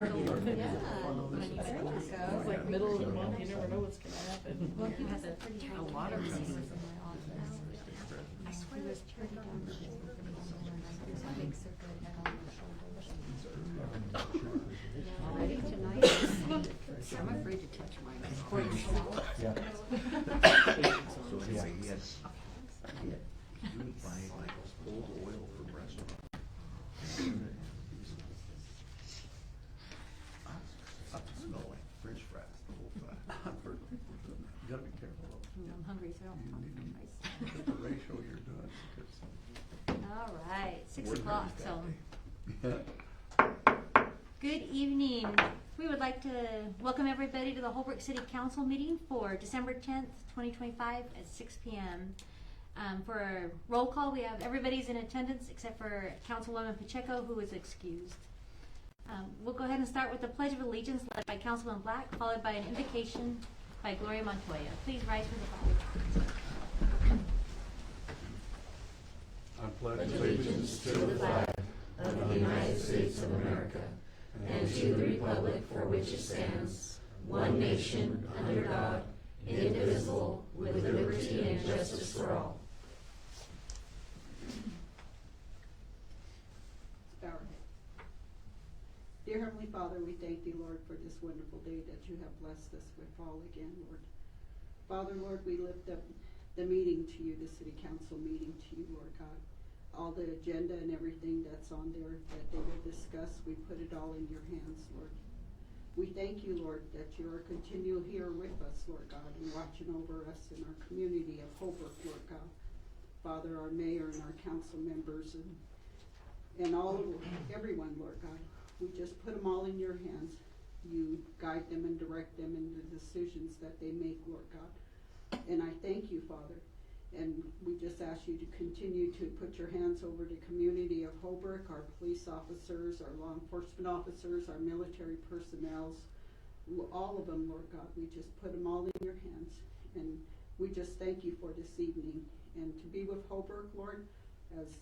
Yeah. It's like middle of the month, you never know what's gonna happen. Well, he has a lot of resources in my office. I swear it was turned on. Makes it good head on the shoulders. Already tonight, I'm afraid to touch mine. Yeah. So anyway, he would buy like old oil from restaurants. Up to smell like French fries the whole time. You gotta be careful though. I'm hungry, so I don't You want need to rice. look at the ratio you're doing. All right, 6 We're o'clock, ready so. that day. Good evening. We would like to welcome everybody to the Holbrook City Council meeting for December 10th, 2025 at 6 p.m. For our roll call, we have everybody's in attendance except for Councilwoman Pacheco, who is excused. We'll go ahead and start with the Pledge of Allegiance led by Councilman Black, followed by an invocation by Gloria Montoya. Please rise for the flag. I pledge allegiance to the flag of the United States of America and to the republic for which it stands, one nation, under God, indivisible, with liberty and justice for all. Bow our head. Dear Heavenly Father, we thank Thee, Lord, for this wonderful day that You have blessed us with all again, Lord. Father, Lord, we lift up the meeting to You, the City Council meeting to You, Lord God. All the agenda and everything that's on there that they will discuss, we put it all in Your hands, Lord. We thank You, Lord, that You are continual here with us, Lord God, and watching over us in our community of Holbrook, Lord God. Father, our mayor and our council members and everyone, Lord God. We just put them all in Your hands. You guide them and direct them in the decisions that they make, Lord God. And I thank You, Father. And we just ask You to continue to put Your hands over the community of Holbrook, our police officers, our law enforcement officers, our military personnel, all of them, Lord God. We just put them all in Your hands. And we just thank You for this evening. And to be with Holbrook, Lord, as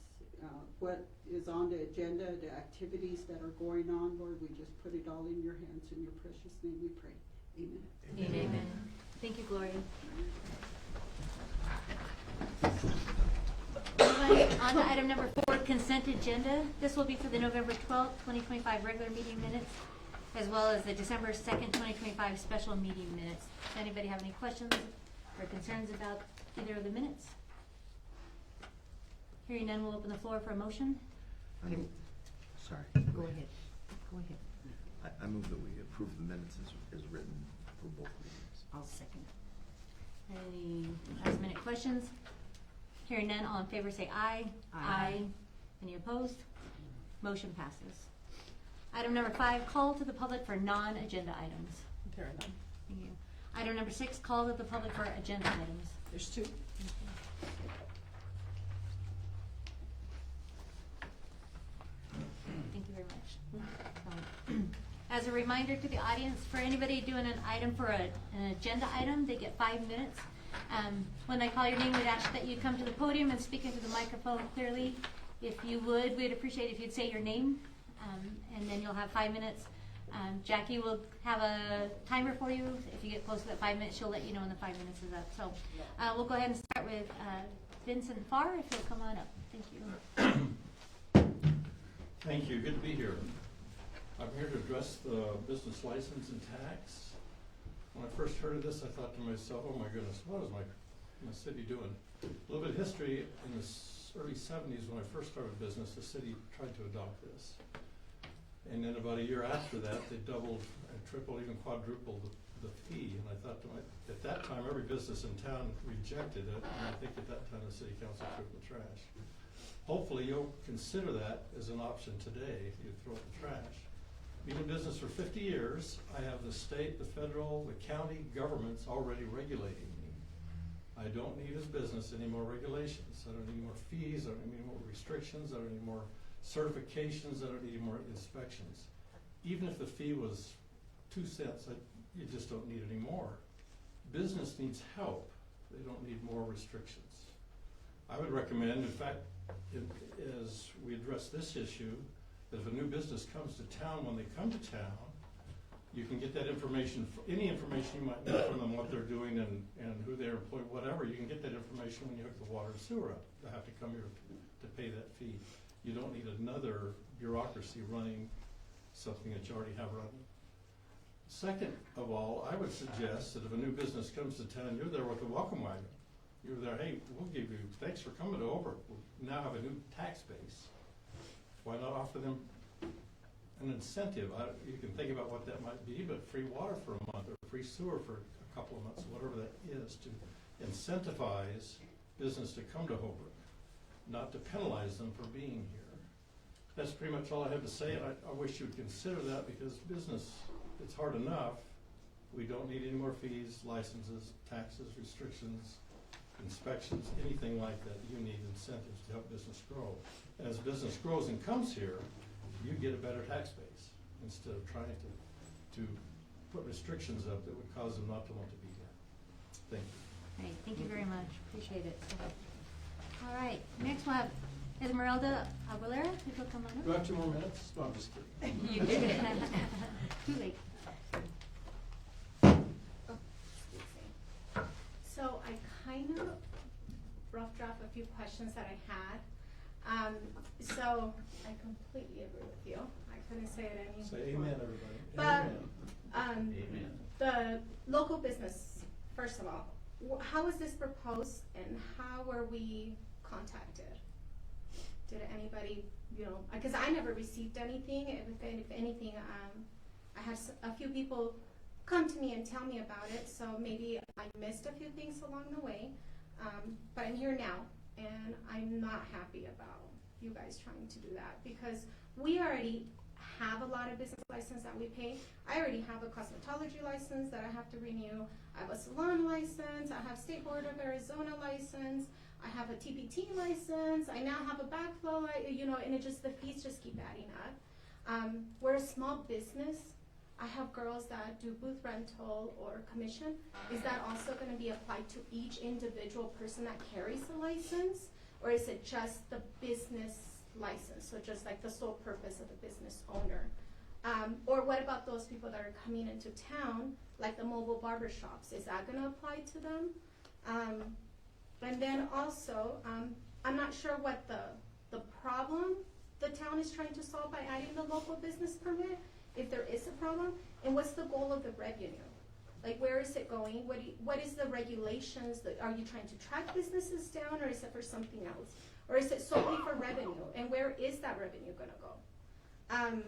what is on the agenda, the activities that are going on, Lord, we just put it all in Your hands. In Your precious name we pray. Amen. Amen. Amen. Thank you, Gloria. Moving on to item number 4, consent agenda. This will be for the November 12th, 2025 regular meeting minutes, as well as the December 2nd, 2025 special meeting minutes. Does anybody have any questions or concerns about either of the minutes? Hearing none, we'll open the floor for a motion. Sorry. Go ahead. Go ahead. I move that we approve the minutes as written for both meetings. I'll second. Any last minute questions? Hearing none, all in favor say aye. Aye. Any opposed? Motion passes. Item number 5, call to the public for non-agenda items. There are none. Thank you. Item number 6, call to the public for agenda items. There's 2. Thank you very much. As a reminder to the audience, for anybody doing an item for an agenda item, they get 5 minutes. When I call your name, we'd ask that you come to the podium and speak into the microphone clearly. If you would, we'd appreciate if you'd say your name, and then you'll have 5 minutes. Jackie will have a timer for you. If you get close to that 5 minutes, she'll let you know when the 5 minutes is up. So we'll go ahead and start with Vincent Farr, if you'll come on up. Thank you. Thank you. Good to be here. I'm here to address the business license and tax. When I first heard of this, I thought to myself, oh my goodness, what is my city doing? A little bit of history. In the early 70s, when I first started business, the city tried to adopt this. And then about a year after that, they doubled and tripled, even quadrupled the fee. And I thought to myself, at that time, every business in town rejected it. And I think at that time, the city council threw it in the trash. Hopefully, you'll consider that as an option today. You throw it in the trash. Been in business for 50 years. I have the state, the federal, the county governments already regulating me. I don't need as business any more regulations. I don't need more fees. I don't need more restrictions. I don't need more certifications. I don't need more inspections. Even if the fee was 2 cents, you just don't need any more. Business needs help. They don't need more restrictions. I would recommend, in fact, as we address this issue, that if a new business comes to town, when they come to town, You can get that information, any information you might know from them, what they're doing and who they're employed, whatever. You can get that information when you hook the water and sewer up. They have to come here to pay that fee. You don't need another bureaucracy running something that you already have running. Second of all, I would suggest that if a new business comes to town, you're there with a welcome wagon. You're there, hey, we'll give you, thanks for coming over. We now have a new tax base. Why not offer them an incentive? You can think about what that might be, but free water for a month or free sewer for a couple of months, whatever that is, to incentivize business to come to Holbrook, not to penalize them for being here. That's pretty much all I have to say, and I wish you'd consider that, because business, it's hard enough. We don't need any more fees, licenses, taxes, restrictions, inspections, anything like that. You need incentives to help business grow. As business grows and comes here, you get a better tax base instead of trying to put restrictions up that would cause them not to want to be here. Thank you. Great, thank you very much, appreciate it. All right, next we'll have Esmeralda Aguilera, if you'll come on Do I up. have 2 more minutes? No, I'm just kidding. You did it. Too late. So I kind of roughed draft a few questions that I had. So I completely agree with you. I couldn't say it any Say amen, everybody. But, Amen. the local business, first of all, how was this proposed and how were we contacted? Did anybody, because I never received anything. If anything, I had a few people come to me and tell me about it, so maybe I missed a few things along the way. But I'm here now, and I'm not happy about you guys trying to do that, because we already have a lot of business license that we pay. I already have a cosmetology license that I have to renew. I have a salon license. I have State Board of Arizona license. I have a TPT license. I now have a backflow, and the fees just keep adding up. We're a small business. I have girls that do booth rental or commission. Is that also going to be applied to each individual person that carries the license? Or is it just the business license, so just like the sole purpose of the business owner? Or what about those people that are coming into town, like the mobile barber shops? Is that going to apply to them? And then also, I'm not sure what the problem the town is trying to solve by adding the local business permit, if there is a problem, and what's the goal of the revenue? Like, where is it going? What is the regulations? Are you trying to track businesses down, or is it for something else? Or is it solely for revenue? And where is that revenue gonna go?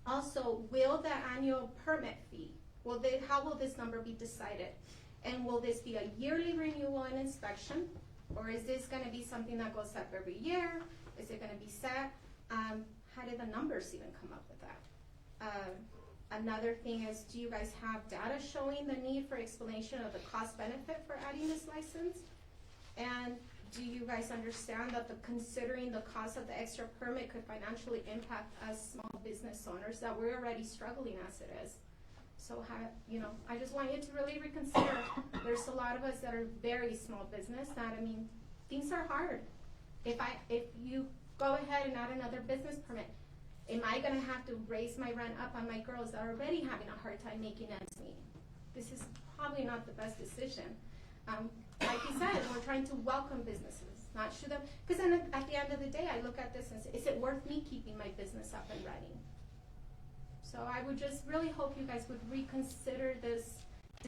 Also, will the annual permit fee, how will this number be decided? And will this be a yearly renewal and inspection? Or is this gonna be something that goes up every year? Is it gonna be set? How did the numbers even come up with that? Another thing is, do you guys have data showing the need for explanation of the cost benefit for adding this license? And do you guys understand that considering the cost of the extra permit could financially impact us small business owners, that we're already struggling as it is? So I just want you to really reconsider. There's a lot of us that are very small business that, things are hard. If you go ahead and add another business permit, am I gonna have to raise my rent up on my girls that are already having a hard time making ends meet? This is probably not the best decision. Like you said, we're trying to welcome businesses, not shoot them. Because then at the end of the day, I look at this and say, is it worth me keeping my business up and running? So I would just really hope you guys would reconsider this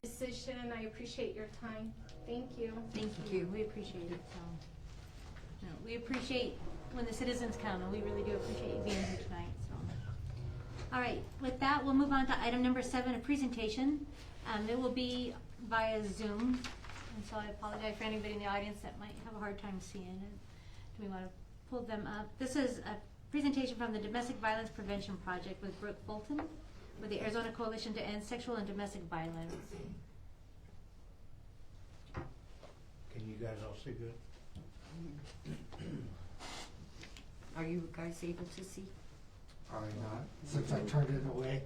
decision. I appreciate your time. Thank you. Thank you, we appreciate it. We appreciate when the citizens come, and we really do appreciate you being here tonight. All right, with that, we'll move on to item number 7, a presentation. It will be via Zoom, and so I apologize for anybody in the audience that might have a hard time seeing it. Do we want to pull them up? This is a presentation from the Domestic Violence Prevention Project with Brooke Fulton with the Arizona Coalition to End Sexual and Domestic Violence. Can you guys all see good? Are you guys able to see? Are you not? Since I turned it away.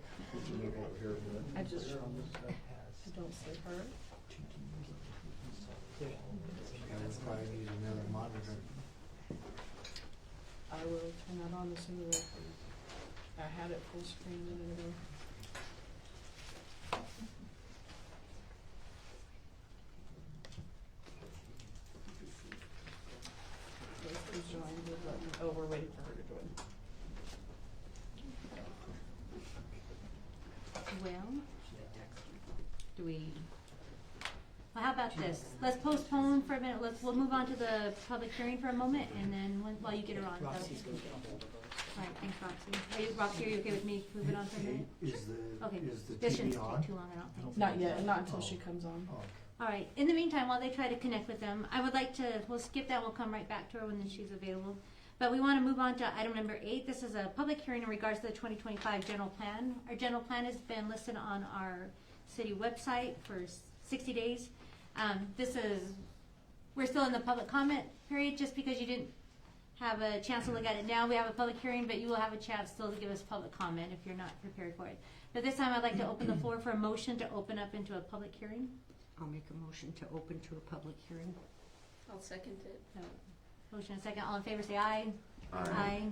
I just, I don't see her. I would probably need another monitor. I will turn that on as soon as I had it full screen a minute ago. Well, do we, well, how about this? Let's postpone for a minute, we'll move on to the public hearing for a moment, and then while you get her on. Roxy's gonna come hold of All right, thanks, Roxy. Roxy, are you okay with me moving on for a minute? Okay, Is the this shouldn't TV on? take too long, I don't think. Not yet, not until she comes on. Oh, okay. All right, in the meantime, while they try to connect with them, I would like to, we'll skip that, we'll come right back to her when she's available. But we want to move on to item number 8. This is a public hearing in regards to the 2025 general plan. Our general plan has been listed on our city website for 60 days. We're still in the public comment period, just because you didn't have a chance to look at it now. We have a public hearing, but you will have a chance still to give us public comment if you're not prepared for it. But this time I'd like to open the floor for a motion to open up into a public hearing. I'll make a motion to open to a public hearing. I'll second it. So, motion and second. All in favor say aye. Aye.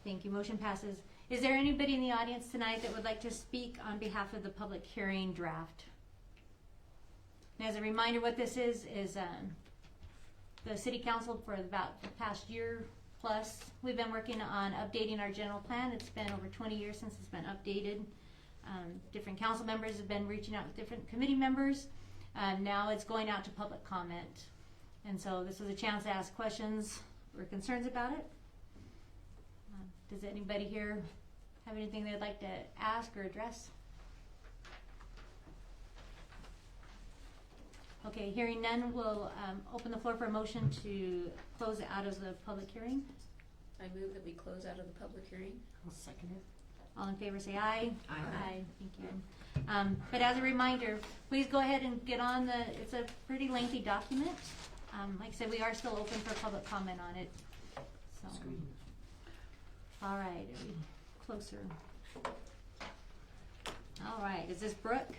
Thank you. Motion passes. Is there anybody in the audience tonight that would like to speak on behalf of the public hearing draft? And as a reminder, what this is the city council for about the past year plus, we've been working on updating our general plan. It's been over 20 years since it's been updated. Different council members have been reaching out with different committee members. Now it's going out to public comment. And so this is a chance to ask questions or concerns about it. Does anybody here have anything they'd like to ask or address? Okay, hearing none, we'll open the floor for a motion to close it out of the public hearing. I move that we close out of the public hearing. I'll second it. All in favor say aye. Aye. Thank you. But as a reminder, please go ahead and get on it's a pretty lengthy document. Like I said, we are still open for public comment on it. So, all right, are we closer? All right, is this Brooke?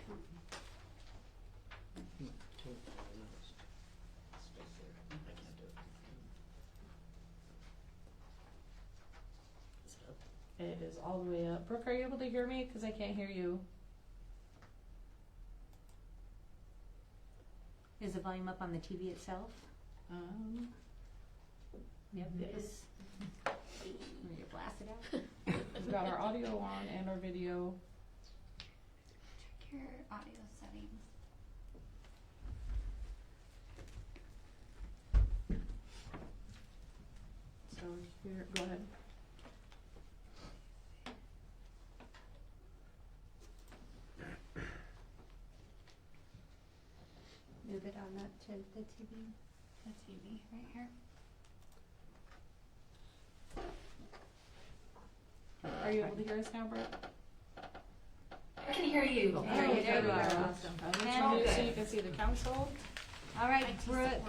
It is all the way up. Brooke, are you able to hear me? Because I can't hear you. Is the volume up on the TV itself? Yep, it is. Let me get blasted out. We've got our audio on and our video. Check your audio settings. So here, go ahead. Move it on up to the TV. The TV right here. Are you able to hear us now, Brooke? I can hear you. There you are. Awesome. I'll turn it so you can see the council. All right, Brooke,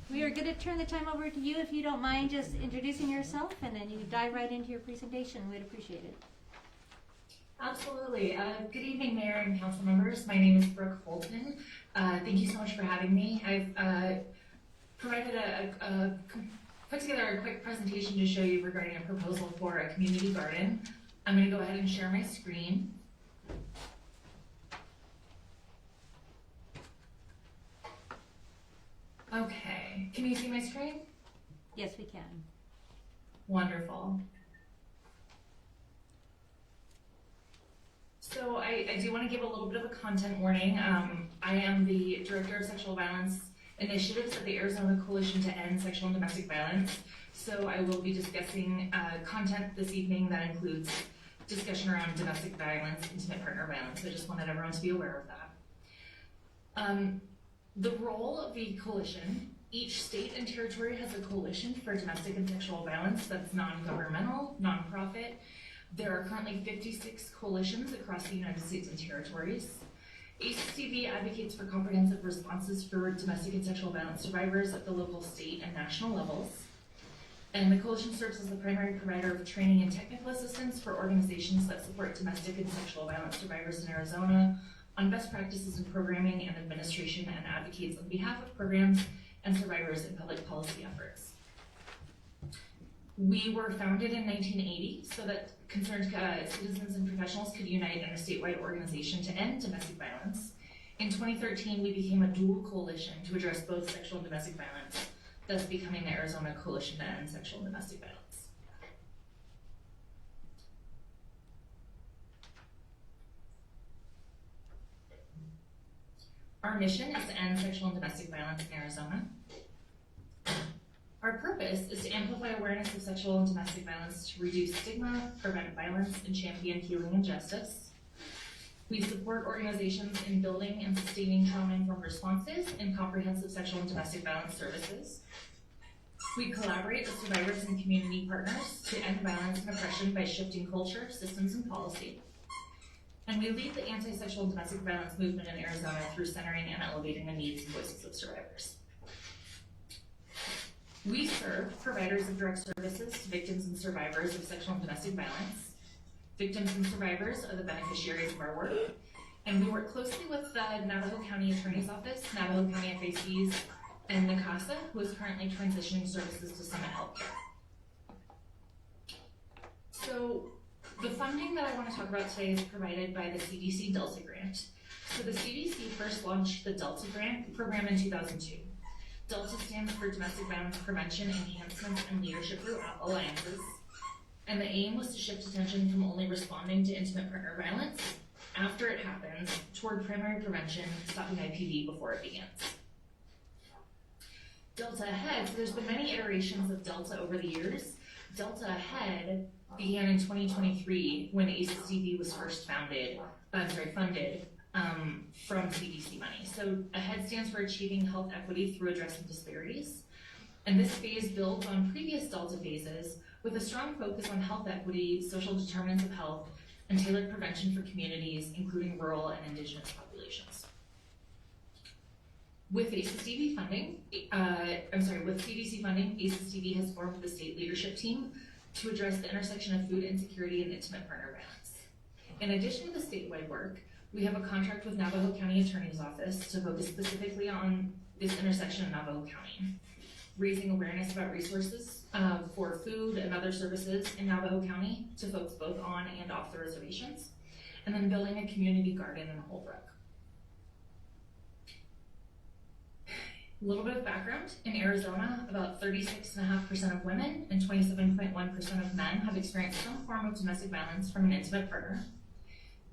we are going to turn the time over to you if you don't mind just introducing yourself, and then you dive right into your presentation. We'd appreciate it. Absolutely. Good evening, Mayor and council members. My name is Brooke Holton. Thank you so much for having me. I've put together a quick presentation to show you regarding a proposal for a community garden. I'm going to go ahead and share my screen. Okay, can you see my screen? Yes, we can. Wonderful. So I do want to give a little bit of a content warning. I am the Director of Sexual Violence Initiatives at the Arizona Coalition to End Sexual and Domestic Violence. So I will be discussing content this evening that includes discussion around domestic violence, intimate partner violence. I just wanted everyone to be aware of that. The role of the coalition, each state and territory has a coalition for domestic and sexual violence that's non-governmental, nonprofit. There are currently 56 coalitions across the United States and territories. ACCV advocates for comprehensive responses for domestic and sexual violence survivors at the local, state, and national levels. And the coalition serves as the primary provider of training and technical assistance for organizations that support domestic and sexual violence survivors in Arizona on best practices in programming and administration, and advocates on behalf of programs and survivors in public policy efforts. We were founded in 1980 so that concerned citizens and professionals could unite in a statewide organization to end domestic violence. In 2013, we became a dual coalition to address both sexual and domestic violence, thus becoming the Arizona Coalition to End Sexual and Domestic Violence. Our mission is to end sexual and domestic violence in Arizona. Our purpose is to amplify awareness of sexual and domestic violence to reduce stigma, prevent violence, and champion healing and justice. We support organizations in building and sustaining trauma-informed responses and comprehensive sexual and domestic violence services. We collaborate with survivors and community partners to end violence and oppression by shifting culture, systems, and policy. And we lead the anti-sexual and domestic violence movement in Arizona through centering and elevating the needs and voices of survivors. We serve providers of direct services to victims and survivors of sexual and domestic violence. Victims and survivors are the beneficiaries of our work, and we work closely with the Navajo County Attorney's Office, Navajo County FACs, and NACASA, who is currently transitioning services to Summit Healthcare. So the funding that I want to talk about today is provided by the CDC Delta Grant. So the CDC first launched the Delta Grant program in 2002. Delta stands for Domestic Violence Prevention, Enhancement, and Leadership Through Alliances. And the aim was to shift attention from only responding to intimate partner violence after it happens toward primary prevention, stopping IPV before it begins. Delta Ahead, so there's been many iterations of Delta over the years. Delta Ahead began in 2023 when ACCD was first funded from CDC money. So AHEAD stands for Achieving Health Equity Through Addressing Disparities. And this phase builds on previous Delta phases with a strong focus on health equity, social determinants of health, and tailored prevention for communities, including rural and indigenous populations. With CDC funding, ACCD has formed the state leadership team to address the intersection of food insecurity and intimate partner violence. In addition to the statewide work, we have a contract with Navajo County Attorney's Office to focus specifically on this intersection in Navajo County, raising awareness about resources for food and other services in Navajo County to folks both on and off the reservations, and then building a community garden in Holbrook. A little bit of background. In Arizona, about 36.5% of women and 27.1% of men have experienced some form of domestic violence from an intimate partner.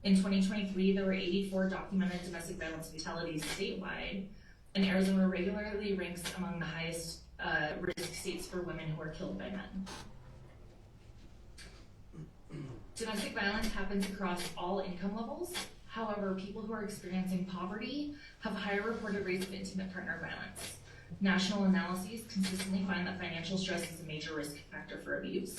In 2023, there were 84 documented domestic violence fatalities statewide, and Arizona regularly ranks among the highest risk states for women who are killed by men. Domestic violence happens across all income levels. However, people who are experiencing poverty have higher reported rates of intimate partner violence. National analyses consistently find that financial stress is a major risk factor for abuse.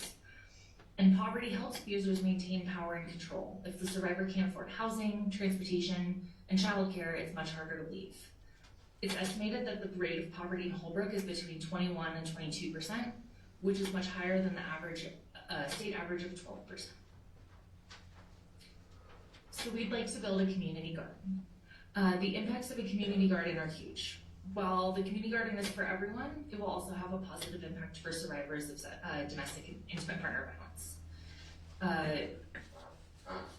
And poverty helps abusers maintain power and control. If the survivor can't afford housing, transportation, and childcare, it's much harder to leave. It's estimated that the rate of poverty in Holbrook is between 21 and 22%, which is much higher than the average, state average of 12%. So we'd like to build a community garden. The impacts of a community garden are huge. While the community garden is for everyone, it will also have a positive impact for survivors of domestic and intimate partner violence.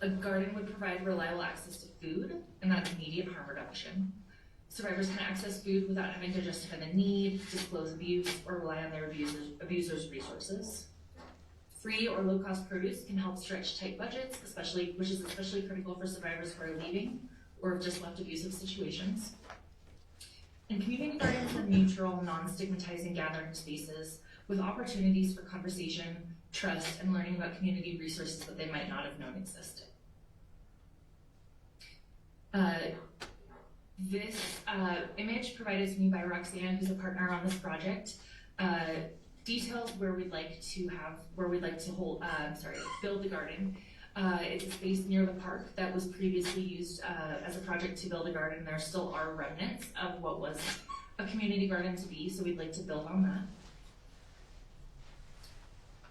A garden would provide reliable access to food, and that's immediate harm reduction. Survivors can access food without having to justify the need, disclose abuse, or rely on their abusers' resources. Free or low-cost produce can help stretch tight budgets, which is especially critical for survivors who are leaving or have just left abusive situations. And community gardens are neutral, non-stigmatizing gathering spaces with opportunities for conversation, trust, and learning about community resources that they might not have known existed. This image provided to me by Roxanne, who's a partner on this project, details where we'd like to build the garden. It's a space near the park that was previously used as a project to build a garden. There still are remnants of what was a community garden to be, so we'd like to build on that.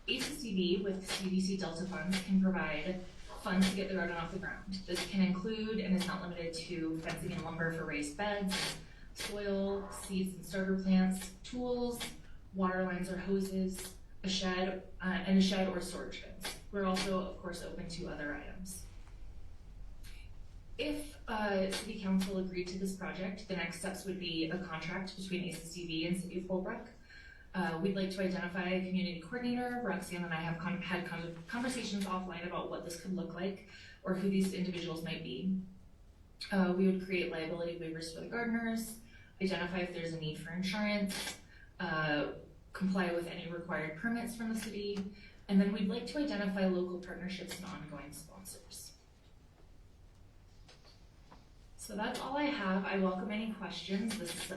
ACCD with CDC Delta funds can provide funds to get the garden off the ground. This can include and is not limited to fencing and lumber for raised beds, soil, seeds and starter plants, tools, water lines or hoses, a shed or storage bins. We're also, of course, open to other items. If City Council agreed to this project, the next steps would be a contract between ACCD and City of Holbrook. We'd like to identify a community coordinator. Roxanne and I have had conversations offline about what this could look like or who these individuals might be. We would create liability waivers for the gardeners, identify if there's a need for insurance, comply with any required permits from the city, and then we'd like to identify local partnerships and ongoing sponsors. So that's all I have. I welcome any questions. This is,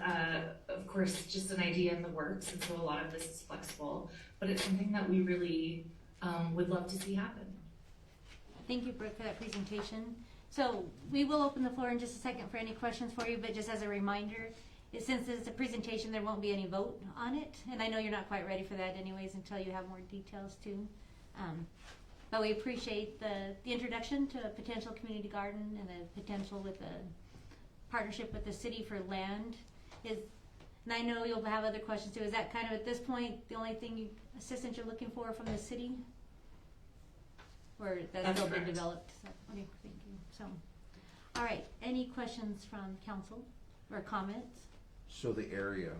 of course, just an idea in the works, and so a lot of this is flexible, but it's something that we really would love to see happen. Thank you, Brooke, for that presentation. So we will open the floor in just a second for any questions for you, but just as a reminder, since it's a presentation, there won't be any vote on it. And I know you're not quite ready for that anyways until you have more details too. But we appreciate the introduction to a potential community garden and the potential with a partnership with the city for land. And I know you'll have other questions too. Is that kind of at this point the only thing assistance you're looking for from the city? Or that's still been developed? So, okay, thank you. So, all right, any questions from council or comments? So the area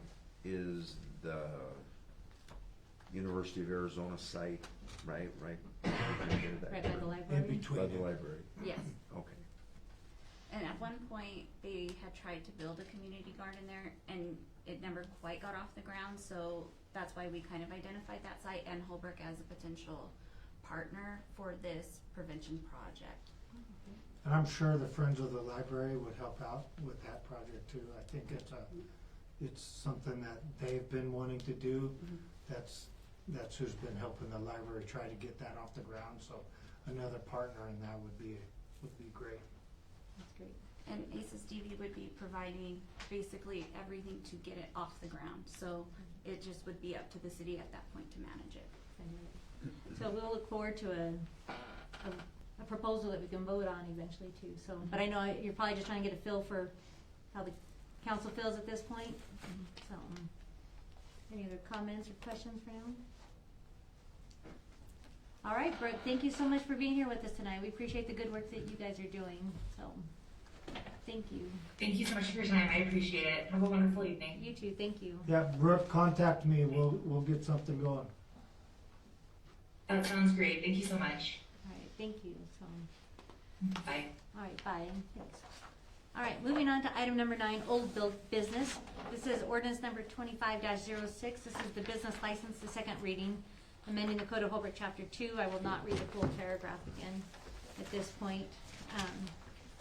is the University of Arizona site, right? Right Right by the library? In between. by the library. Yes. Okay. And at one point, they had tried to build a community garden there, and it never quite got off the ground, so that's why we kind of identified that site and Holbrook as a potential partner for this prevention project. And I'm sure the Friends of the Library would help out with that project too. I think it's something that they've been wanting to do. That's who's been helping the library try to get that off the ground. So another partner in that would be great. That's great. And ACES-DV would be providing basically everything to get it off the ground. So it just would be up to the city at that point to manage it. So we'll look forward to a proposal that we can vote on eventually too. So, but I know you're probably just trying to get a feel for how the council feels at this point. So, any other comments or questions for now? All right, Brooke, thank you so much for being here with us tonight. We appreciate the good work that you guys are doing. So, thank you. Thank you so much for your time. I appreciate it. Have a wonderful evening. You too. Thank you. Yeah, Brooke, contact me. We'll get something going. That sounds great. Thank you so much. All right, thank you. So, Bye. all right, bye. Thanks. All right, moving on to item number 9, old business. This is ordinance number 25-06. This is the business license, the second reading, amending the Code of Holbrook Chapter 2. I will not read the full paragraph again at this point.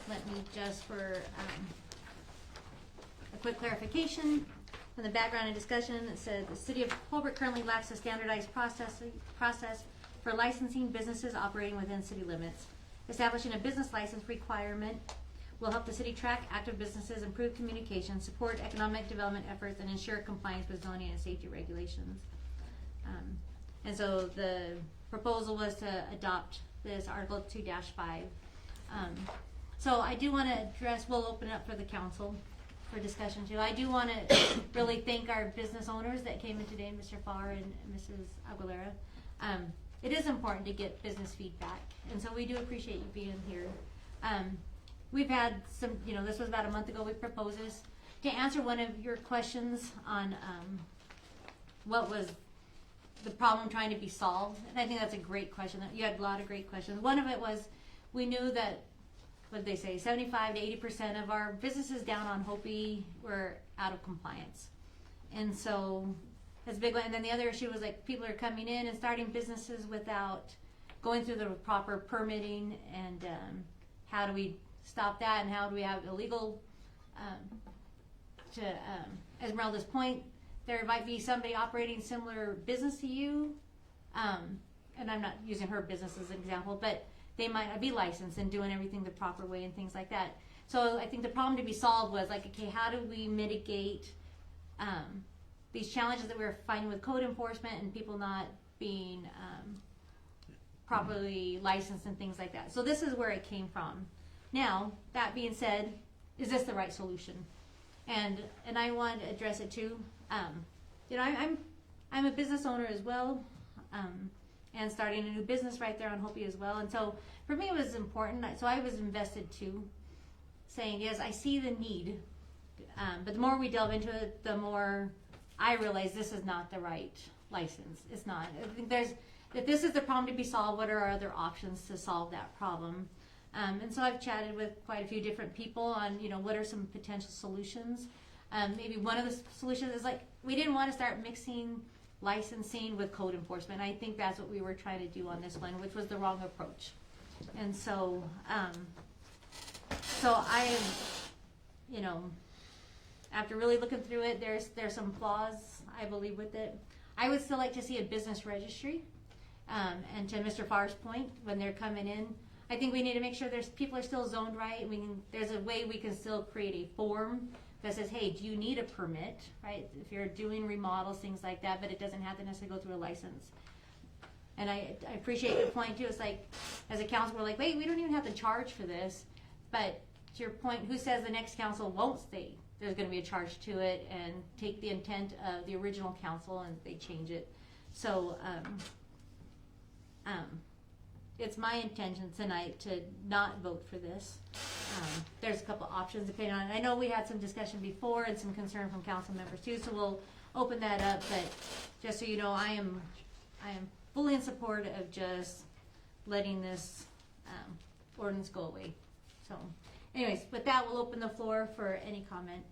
Let me just for a quick clarification from the background and discussion, it said the City of Holbrook currently lacks a standardized process for licensing businesses operating within city limits. Establishing a business license requirement will help the city track active businesses, improve communication, support economic development efforts, and ensure compliance with zoning and safety regulations. And so the proposal was to adopt this Article 2-5. So I do want to address, we'll open it up for the council for discussion too. I do want to really thank our business owners that came in today, Mr. Farr and Mrs. Aguilera. It is important to get business feedback, and so we do appreciate you being here. We've had some, this was about a month ago, we proposed this. To answer one of your questions on what was the problem trying to be solved, and I think that's a great question. You had a lot of great questions. One of it was, we knew that, what did they say, 75 to 80% of our businesses down on Hopi were out of compliance. And so that's a big one. And then the other issue was like people are coming in and starting businesses without going through the proper permitting, and how do we stop that, and how do we have illegal, to Esmeralda's point, there might be somebody operating similar business to you, and I'm not using her business as an example, but they might not be licensed and doing everything the proper way and things like that. So I think the problem to be solved was like, okay, how do we mitigate these challenges that we were finding with code enforcement and people not being properly licensed and things like that. So this is where it came from. Now, that being said, is this the right solution? And I want to address it too. I'm a business owner as well, and starting a new business right there on Hopi as well. And so for me it was important. So I was invested too, saying, yes, I see the need. But the more we delve into it, the more I realize this is not the right license. It's not. I think if this is the problem to be solved, what are our other options to solve that problem? And so I've chatted with quite a few different people on, you know, what are some potential solutions. Maybe one of the solutions is like, we didn't want to start mixing licensing with code enforcement. I think that's what we were trying to do on this one, which was the wrong approach. And so, so I am, you know, after really looking through it, there's some flaws, I believe, with it. I would still like to see a business registry. And to Mr. Farr's point, when they're coming in, I think we need to make sure people are still zoned right. There's a way we can still create a form that says, hey, do you need a permit, right? If you're doing remodels, things like that, but it doesn't have to necessarily go through a license. And I appreciate your point too. It's like, as a council, we're like, wait, we don't even have to charge for this. But to your point, who says the next council won't say there's going to be a charge to it and take the intent of the original council and they change it? So, it's my intention tonight to not vote for this. There's a couple options depending on, I know we had some discussion before and some concern from council members too, so we'll open that up, but just so you know, I am fully in support of just letting this ordinance go away. So anyways, with that, we'll open the floor for any comment.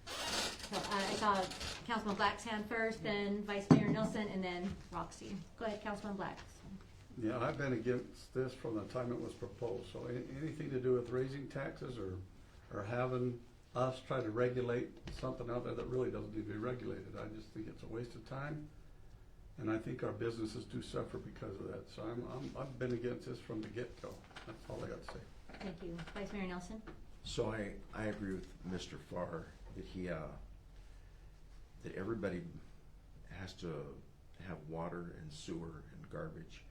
So I saw Councilman Black's hand first, then Vice Mayor Nelson, and then Roxy. Go ahead, Councilman Black. Yeah, I've been against this from the time it was proposed, so anything to do with raising taxes or having us try to regulate something out there that really doesn't need to be regulated, I just think it's a waste of time. And I think our businesses do suffer because of that, so I've been against this from the get-go. That's all I got to say. Thank you. Vice Mayor Nelson? So I agree with Mr. Farr that that everybody has to have water and sewer and garbage,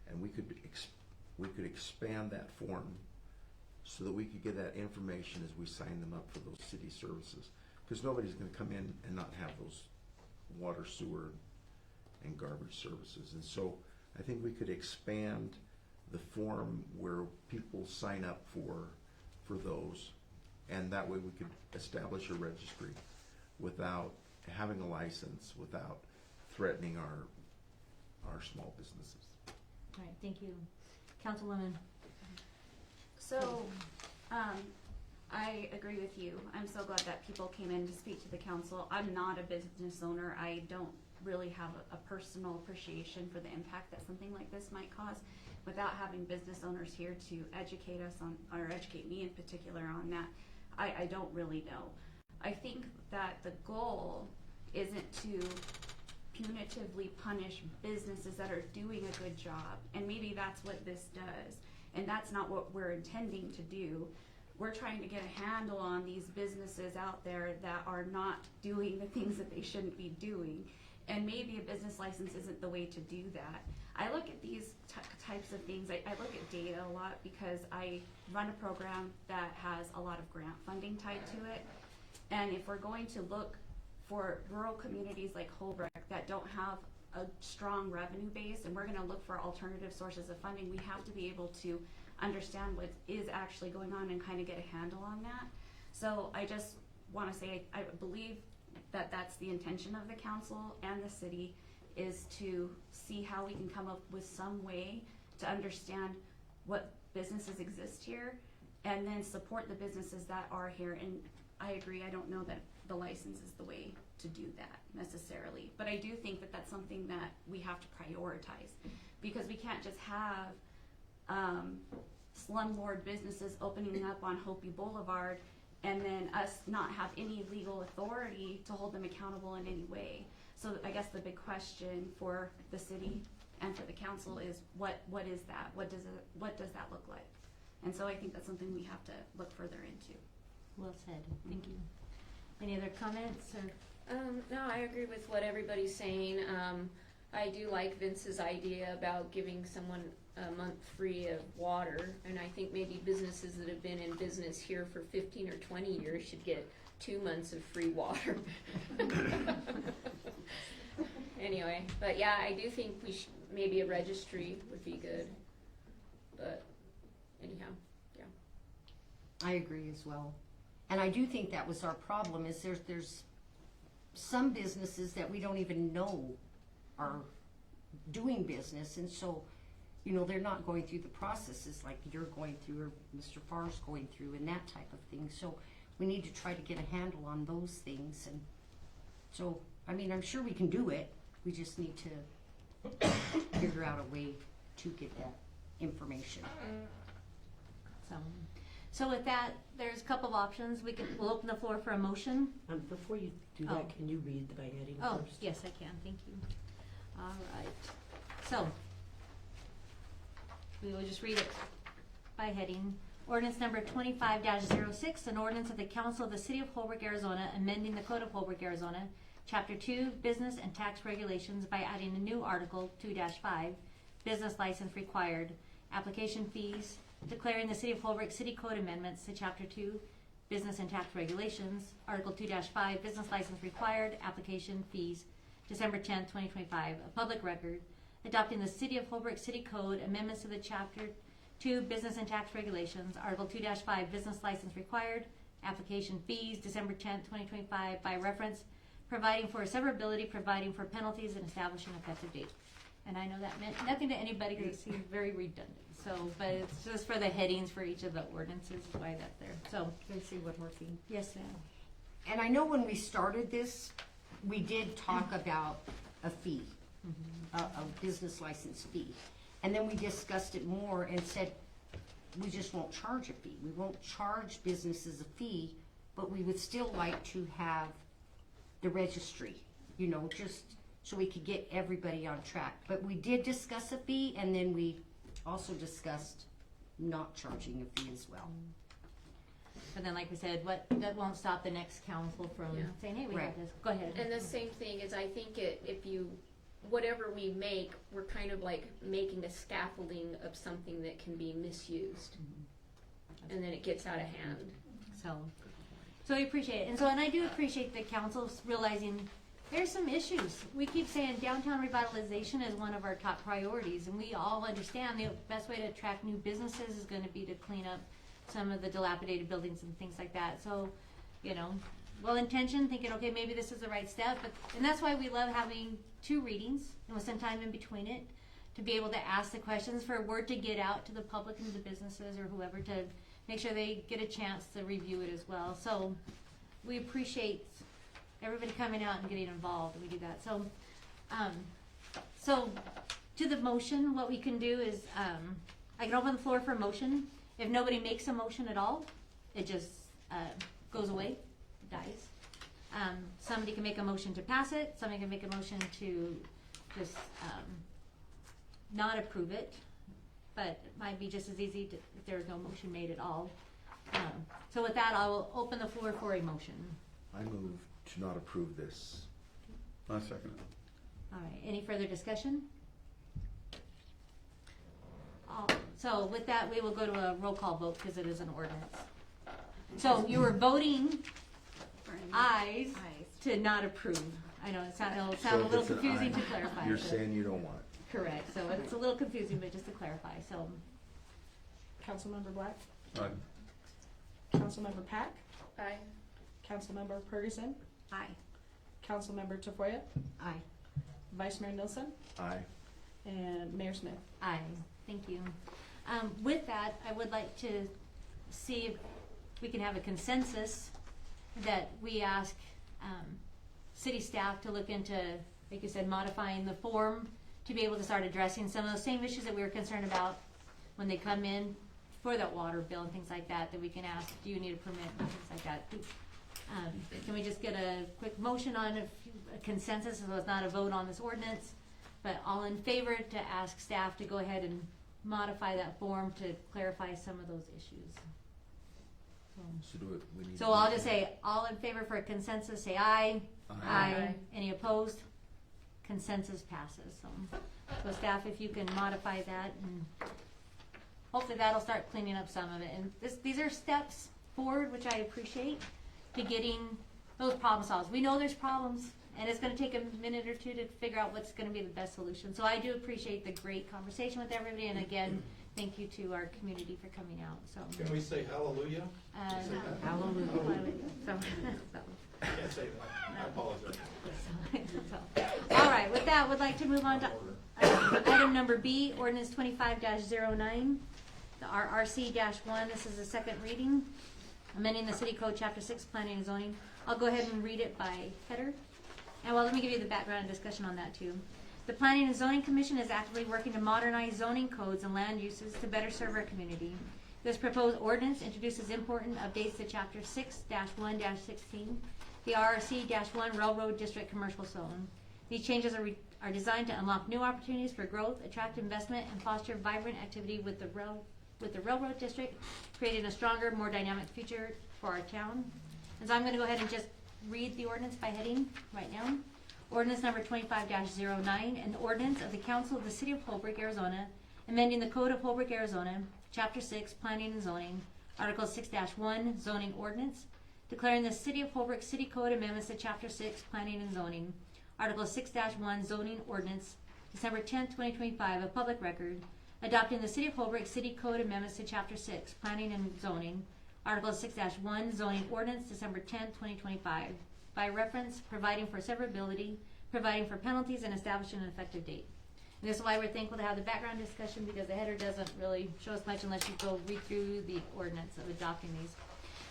and we could expand that form so that we could get that information as we sign them up for those city services, because nobody's going to come in and not have those water, sewer, and garbage services. And so I think we could expand the form where people sign up for those, and that way we could establish a registry without having a license, without threatening our small businesses. All right, thank you. Councilwoman? So, I agree with you. I'm so glad that people came in to speak to the council. I'm not a business owner. I don't really have a personal appreciation for the impact that something like this might cause without having business owners here to educate us on, or educate me in particular on that. I don't really know. I think that the goal isn't to punitively punish businesses that are doing a good job, and maybe that's what this does, and that's not what we're intending to do. We're trying to get a handle on these businesses out there that are not doing the things that they shouldn't be doing, and maybe a business license isn't the way to do that. I look at these types of things, I look at data a lot because I run a program that has a lot of grant funding tied to it, and if we're going to look for rural communities like Holbrook that don't have a strong revenue base, and we're going to look for alternative sources of funding, we have to be able to understand what is actually going on and kind of get a handle on that. So I just want to say I believe that that's the intention of the council and the city, is to see how we can come up with some way to understand what businesses exist here and then support the businesses that are here. And I agree, I don't know that the license is the way to do that necessarily, but I do think that that's something that we have to prioritize, because we can't just have slumlord businesses opening up on Hopi Boulevard and then us not have any legal authority to hold them accountable in any way. So I guess the big question for the city and for the council is what is that? What does that look like? And so I think that's something we have to look further into. Well said. Thank you. Any other comments or? No, I agree with what everybody's saying. I do like Vince's idea about giving someone a month free of water, and I think maybe businesses that have been in business here for 15 or 20 years should get 2 months of free water. Anyway, but yeah, I do think maybe a registry would be good. But anyhow, yeah. I agree as well. And I do think that was our problem, is there's some businesses that we don't even know are doing business, and so you know, they're not going through the processes like you're going through or Mr. Farr's going through and that type of thing. So we need to try to get a handle on those things. And so, I mean, I'm sure we can do it. We just need to figure out a way to get that information. So with that, there's a couple of options. We'll open the floor for a motion. Before you do that, can you read the by heading Oh, first? yes, I can, thank you. All right, so, we will just read it by heading. Ordinance number 25-06, an ordinance of the Council of the City of Holbrook, Arizona, amending the Code of Holbrook, Arizona, Chapter 2, Business and Tax Regulations by adding a new Article 2-5, Business License Required, Application Fees, declaring the City of Holbrook City Code amendments to Chapter 2, Business and Tax Regulations, Article 2-5, Business License Required, Application Fees, December 10th, 2025, a public record, adopting the City of Holbrook City Code amendments to the Chapter 2, Business and Tax Regulations, Article 2-5, Business License Required, Application Fees, December 10th, 2025, by reference, providing for severability, providing for penalties, and establishing effective date. And I know that meant nothing to anybody because it seems very redundant. So, but it's just for the headings for each of the ordinances, why that's there. So, Can I say one more thing? yes, ma'am. And I know when we started this, we did talk about a fee, a business license fee. And then we discussed it more and said, we just won't charge a fee. We won't charge businesses a fee, but we would still like to have the registry, you know, just so we could get everybody on track. But we did discuss a fee, and then we also discussed not charging a fee as well. But then, like we said, that won't stop the next council from Yeah. saying, hey, we Right. got this. Go ahead. And the same thing is, I think whatever we make, we're kind of like making a scaffolding of something that can be misused. And then it gets out of hand. So we appreciate it. And I do appreciate the council's realizing there's some issues. We keep saying downtown revitalization is one of our top priorities, and we all understand the best way to attract new businesses is gonna be to clean up some of the dilapidated buildings and things like that. So, you know, well-intentioned, thinking, okay, maybe this is the right step, and that's why we love having 2 readings and with some time in between it to be able to ask the questions, for word to get out to the public and the businesses or whoever, to make sure they get a chance to review it as well. So we appreciate everybody coming out and getting involved. We do that. So to the motion, what we can do is I can open the floor for a motion. If nobody makes a motion at all, it just goes away, dies. Somebody can make a motion to pass it. Somebody can make a motion to just not approve it. But it might be just as easy if there is no motion made at all. So with that, I will open the floor for a motion. I move to not approve this. I second it. All right, any further discussion? So with that, we will go to a roll call vote because it is an ordinance. So you were voting ayes to not approve. I know it'll sound a little if it's an confusing to aye, clarify. You're but- saying you don't want it. Correct, so it's a little confusing, but just to clarify, so. Councilmember Black, Aye. Councilmember Pack, Aye. Councilmember Ferguson, Aye. Councilmember Tafoya, Aye. Vice Mayor Nilsson, Aye. and Mayor Smith. Aye, thank you. With that, I would like to see if we can have a consensus that we ask city staff to look into, like you said, modifying the form to be able to start addressing some of those same issues that we were concerned about when they come in for that water bill and things like that, that we can ask, do you need a permit and things like that. Can we just get a quick motion on a consensus, so it's not a vote on this ordinance, but all in favor to ask staff to go ahead and modify that form to clarify some of those issues. So do it, we need. So I'll just say, all in favor for a consensus, say aye. Aye. Any opposed? Consensus passes. So staff, if you can modify that, and hopefully that'll start cleaning up some of it. And these are steps forward, which I appreciate, to getting those problem solved. We know there's problems, and it's gonna take a minute or two to figure out what's gonna be the best solution. So I do appreciate the great conversation with everybody, and again, thank you to our community for coming out, so. Can we say hallelujah? Say that? Hallelujah. So, I can't say that. I apologize. all right, with that, would like to move on to Item number B, ordinance 25-09, the RRC-1, this is the second reading, amending the city code, chapter 6, planning and zoning. I'll go ahead and read it by header. And well, let me give you the background and discussion on that too. The Planning and Zoning Commission is actively working to modernize zoning codes and land uses to better serve our community. This proposed ordinance introduces important updates to chapter 6-1-16, the RRC-1 Railroad District Commercial Zone. These changes are designed to unlock new opportunities for growth, attract investment, and foster vibrant activity with the railroad district, creating a stronger, more dynamic future for our town. And so I'm going to go ahead and just read the ordinance by heading right now. Ordinance number 25-09, an ordinance of the Council of the City of Holbrook, Arizona, amending the Code of Holbrook, Arizona, Chapter 6, Planning and Zoning, Article 6-1, Zoning Ordinance, declaring the City of Holbrook City Code amendments to Chapter 6, Planning and Zoning, Article 6-1, Zoning Ordinance, December 10, 2025, a public record, adopting the City of Holbrook City Code amendments to Chapter 6, Planning and Zoning, Article 6-1, Zoning Ordinance, December 10, 2025, by reference, providing for severability, providing for penalties, and establishing an effective date. And this is why we're thankful to have the background discussion, because the header doesn't really show us much unless you go read through the ordinance of adopting these.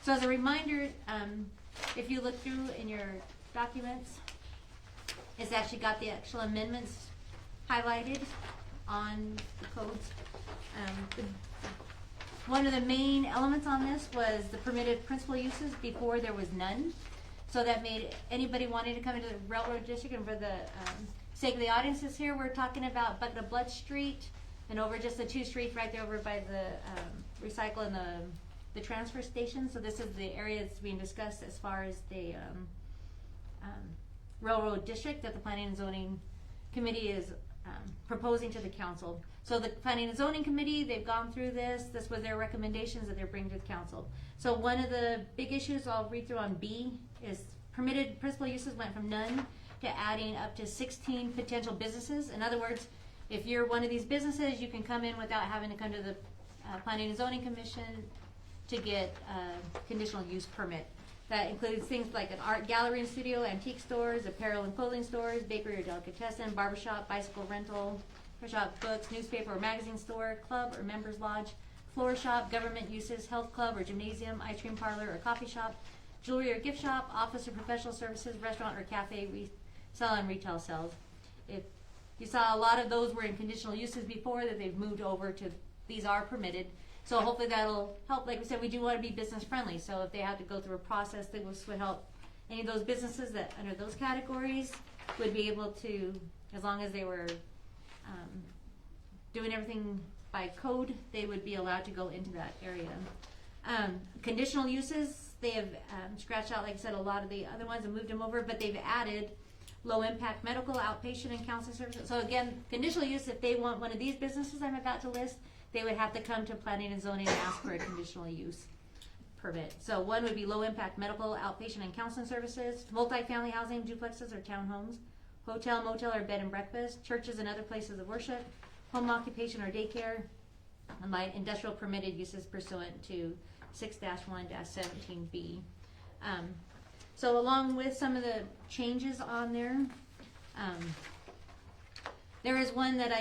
So as a reminder, if you look through in your documents, it's actually got the actual amendments highlighted on the codes. One of the main elements on this was the permitted principal uses. Before there was none. So that made anybody wanting to come into the railroad district, and for the sake of the audiences here, we're talking about Bucket of Blood Street and over just the 2 streets right there over by the recycle and the transfer station. So this is the area that's being discussed as far as the railroad district that the Planning and Zoning Committee is proposing to the council. So the Planning and Zoning Committee, they've gone through this. This was their recommendations that they're bringing to the council. So one of the big issues I'll read through on B is permitted principal uses went from none to adding up to 16 potential businesses. In other words, if you're one of these businesses, you can come in without having to come to the Planning and Zoning Commission to get a conditional use permit. That includes things like an art gallery and studio, antique stores, apparel and clothing stores, bakery or delicatessen, barbershop, bicycle rental, shop, books, newspaper or magazine store, club or members lodge, floor shop, government uses, health club or gymnasium, ice cream parlor or coffee shop, jewelry or gift shop, office or professional services, restaurant or cafe, sell and retail sales. If you saw, a lot of those were in conditional uses before that they've moved over to these are permitted. So hopefully that'll help. Like we said, we do want to be business friendly. So if they have to go through a process, this would help any of those businesses that under those categories would be able to, as long as they were doing everything by code, they would be allowed to go into that area. Conditional uses, they have scratched out, like I said, a lot of the other ones and moved them over, but they've added low impact medical, outpatient, and counseling services. So again, conditional use, if they want one of these businesses I'm about to list, they would have to come to Planning and Zoning and ask for a conditional use permit. So one would be low impact medical, outpatient, and counseling services, multifamily housing, duplexes or townhomes, hotel, motel, or bed and breakfast, churches and other places of worship, home occupation or daycare, and light industrial permitted uses pursuant to 6-1-17B. So along with some of the changes on there, there is one that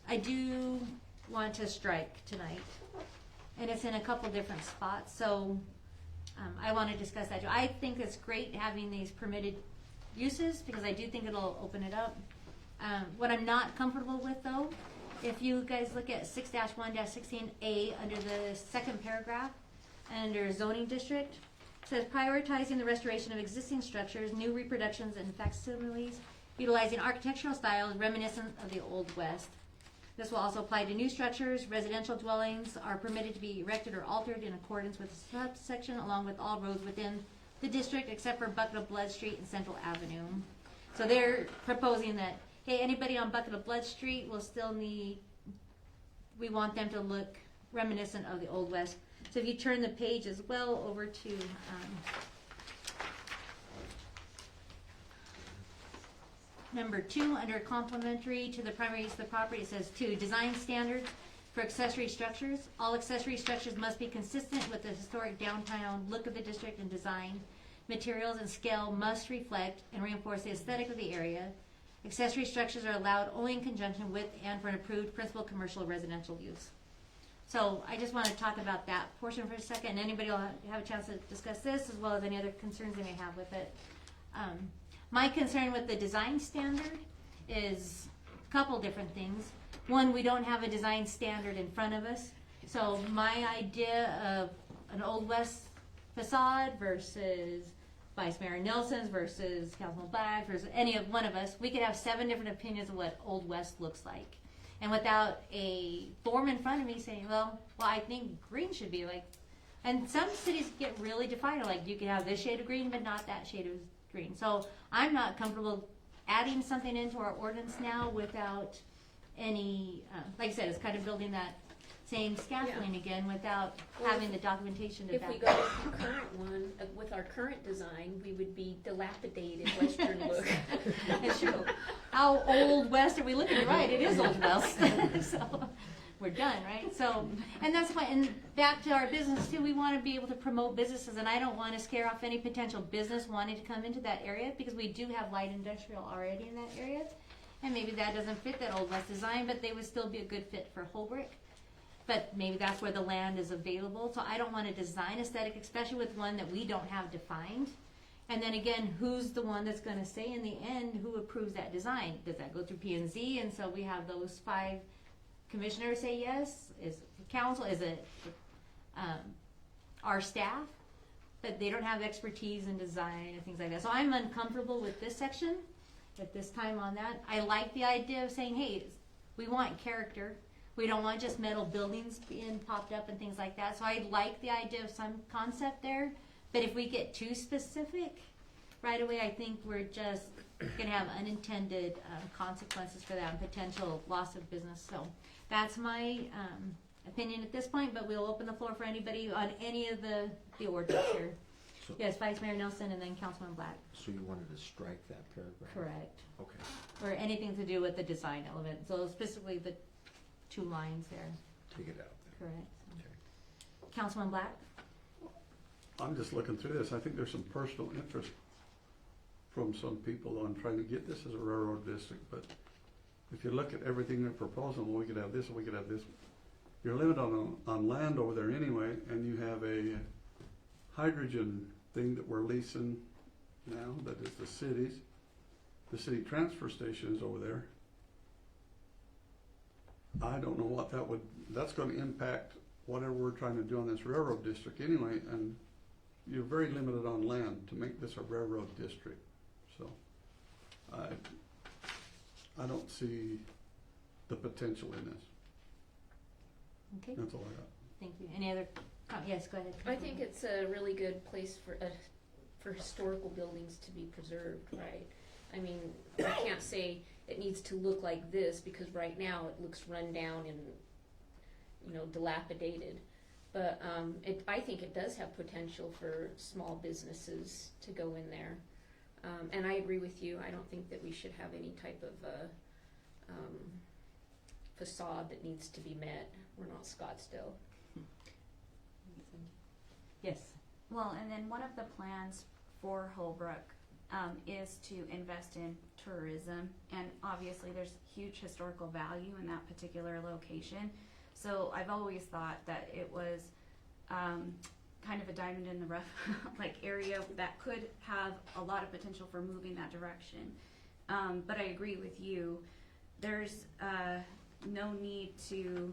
I do want to strike tonight, and it's in a couple different spots. So I want to discuss that. I think it's great having these permitted uses because I do think it'll open it up. What I'm not comfortable with though, if you guys look at 6-1-16A under the second paragraph, under zoning district, it says prioritizing the restoration of existing structures, new reproductions and facsimiles, utilizing architectural styles reminiscent of the Old West. This will also apply to new structures. Residential dwellings are permitted to be erected or altered in accordance with the subsection along with all roads within the district except for Bucket of Blood Street and Central Avenue. So they're proposing that, hey, anybody on Bucket of Blood Street will still need, we want them to look reminiscent of the Old West. So if you turn the page as well over to number 2, under complementary to the primary use of the property, it says 2, design standards for accessory structures. All accessory structures must be consistent with the historic downtown look of the district, and design materials and scale must reflect and reinforce the aesthetic of the area. Accessory structures are allowed only in conjunction with and for an approved principal commercial residential use. So I just want to talk about that portion for a second, and anybody will have a chance to discuss this as well as any other concerns they may have with it. My concern with the design standard is a couple different things. One, we don't have a design standard in front of us. So my idea of an Old West facade versus Vice Mayor Nelson's versus Councilman Black versus any of one of us, we could have 7 different opinions of what Old West looks like. And without a form in front of me saying, well, I think green should be like, and some cities get really defined, like you can have this shade of green, but not that shade of green. So I'm not comfortable adding something into our ordinance now without any, like I said, it's kind of building that same scaffolding again without having the documentation to If back we it go up. with the current one, with our current design, we would be dilapidated Western look. It's true. How Old West are we looking? You're right, it is Old West. So we're done, right? So, and that's why, and back to our business too, we want to be able to promote businesses, and I don't want to scare off any potential business wanting to come into that area because we do have light industrial already in that area. And maybe that doesn't fit that Old West design, but they would still be a good fit for Holbrook. But maybe that's where the land is available. So I don't want to design aesthetic, especially with one that we don't have defined. And then again, who's the one that's going to say in the end who approves that design? Does that go through P&Z? And so we have those 5 commissioners say yes. Is it council? Is it our staff? But they don't have expertise in design and things like that. So I'm uncomfortable with this section at this time on that. I like the idea of saying, hey, we want character. We don't want just metal buildings being popped up and things like that. So I like the idea of some concept there. But if we get too specific right away, I think we're just going to have unintended consequences for that and potential loss of business. So that's my opinion at this point. But we'll open the floor for anybody on any of the orders here. So- Yes, Vice Mayor Nelson and then Councilman Black. So you wanted to strike that paragraph? Correct. Okay. Or anything to do with the design element. So specifically the 2 lines there. Take it out then. Correct. Okay. Councilman Black? I'm just looking through this. I think there's some personal interest from some people on trying to get this as a railroad district, but if you look at everything they're proposing, well, we could have this, we could have this. You're limited on land over there anyway, and you have a hydrogen thing that we're leasing now, that is the cities. The city transfer station is over there. I don't know what that's gonna impact whatever we're trying to do on this railroad district anyway, and you're very limited on land to make this a railroad district. So, I don't see the potential in this. Okay, That's all I got. thank you. Any other, yes, go ahead. I think it's a really good place for historical buildings to be preserved, right? I mean, I can't say it needs to look like this because right now it looks run down and, dilapidated. But I think it does have potential for small businesses to go in there. And I agree with you. I don't think that we should have any type of facade that needs to be met. We're not Scottsdale. Yes. Well, and then one of the plans for Holbrook is to invest in tourism, and obviously there's huge historical value in that particular location. So I've always thought that it was kind of a diamond in the rough like area that could have a lot of potential for moving that direction. But I agree with you. There's no need to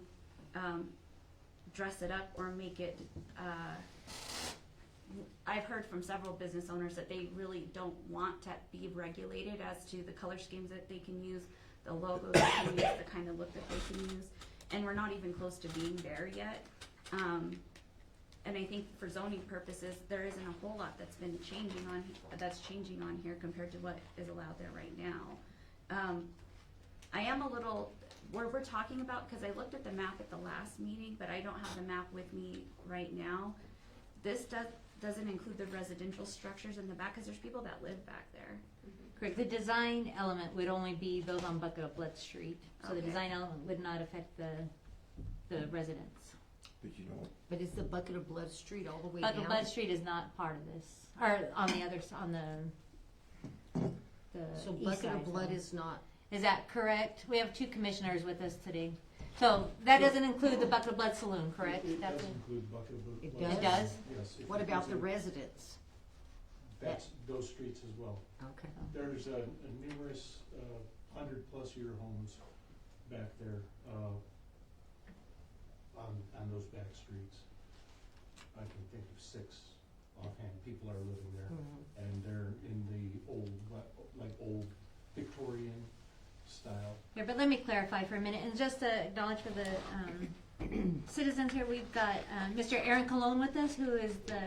dress it up or make it I've heard from several business owners that they really don't want to be regulated as to the color schemes that they can use, the logos they can use, the kind of look that they can use, and we're not even close to being there yet. And I think for zoning purposes, there isn't a whole lot that's changing on here compared to what is allowed there right now. I am a little, where we're talking about, because I looked at the map at the last meeting, but I don't have the map with me right now. This doesn't include the residential structures in the back, because there's people that live back there. Correct. The design element would only be those on Bucket of Blood Street. So the Okay. design element would not affect the residents. But you know, But is the Bucket of Blood Street all the way down? Bucket of Blood Street is not part of this, or on the other, on the the So east Bucket side. of Blood so- is not, Is that correct? We have 2 commissioners with us today. So that doesn't include the Bucket of Blood Saloon, correct? It That's does include Bucket of Blood. It It does? Yes. it what about the includes- residents? That's those streets as well. Okay. There's a numerous 100-plus-year homes back there on those back streets. I can think of 6 offhand. People are living there, and they're in the old, like old Victorian style. Here, but let me clarify for a minute, and just to acknowledge for the citizens here, we've got Mr. Aaron Colon with us, who is the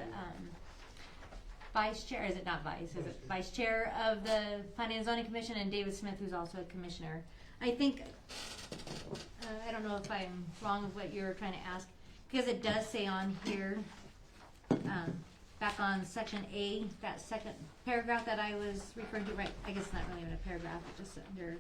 vice chair, is it not vice, is it vice chair of the Planning and Zoning Commission, and David Smith, who's also a commissioner. I think, I don't know if I'm wrong with what you're trying to ask, because it does say on here, back on section A, that second paragraph that I was referring to, right, I guess it's not really even a paragraph, it's just under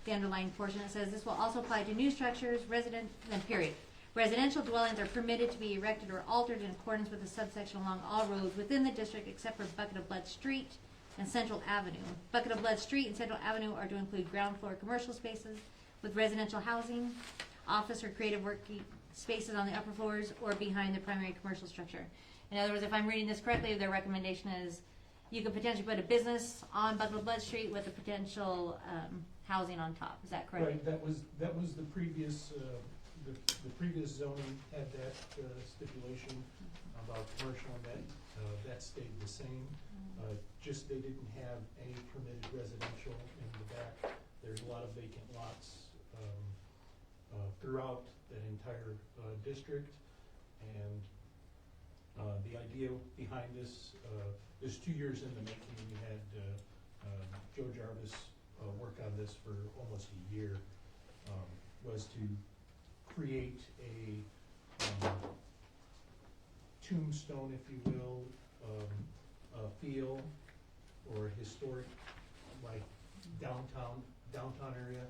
the underlying portion. It says this will also apply to new structures, then period. Residential dwellings are permitted to be erected or altered in accordance with the subsection along all roads within the district except for Bucket of Blood Street and Central Avenue. Bucket of Blood Street and Central Avenue are to include ground floor commercial spaces with residential housing, office or creative working spaces on the upper floors or behind the primary commercial structure. In other words, if I'm reading this correctly, their recommendation is you could potentially put a business on Bucket of Blood Street with a potential housing on top. Is that correct? Right, that was the previous, the previous zoning had that stipulation about commercial, and that stayed the same. Just they didn't have any permitted residential in the back. There's a lot of vacant lots throughout that entire district, and the idea behind this is 2 years in the making. We had Joe Jarvis work on this for almost a year, was to create a tombstone, if you will, a feel or historic, like downtown area.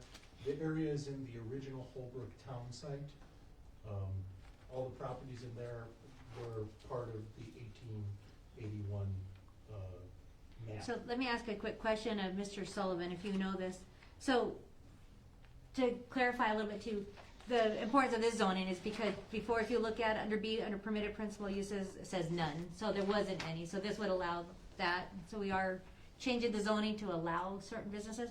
The area is in the original Holbrook town site. All the properties in there were part of the 1881 map. So let me ask a quick question of Mr. Sullivan, if you know this. So, to clarify a little bit too, the importance of this zoning is because before, if you look at under B, under permitted principal uses, it says none. So there wasn't any. So this would allow that. So we are changing the zoning to allow certain businesses.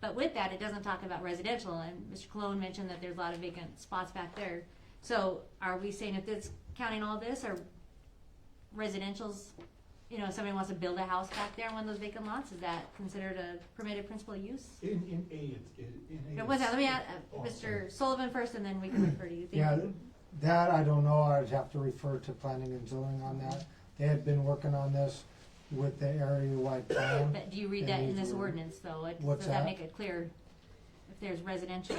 But with that, it doesn't talk about residential. And Mr. Cologne mentioned that there's a lot of vacant spots back there. So are we saying if it's counting all this, or residential's, you know, if somebody wants to build a house back there on one of those vacant lots, is that considered a permitted principal use? In A, No, what's that? Let me ask Mr. Sullivan first, and then we can refer to you. Thank Yeah, you. that I don't know, I'd have to refer to planning and zoning on that. They had been working on this with the area-wide plan. But do you read that in this ordinance, though? What's Does that that? make it clear if there's residential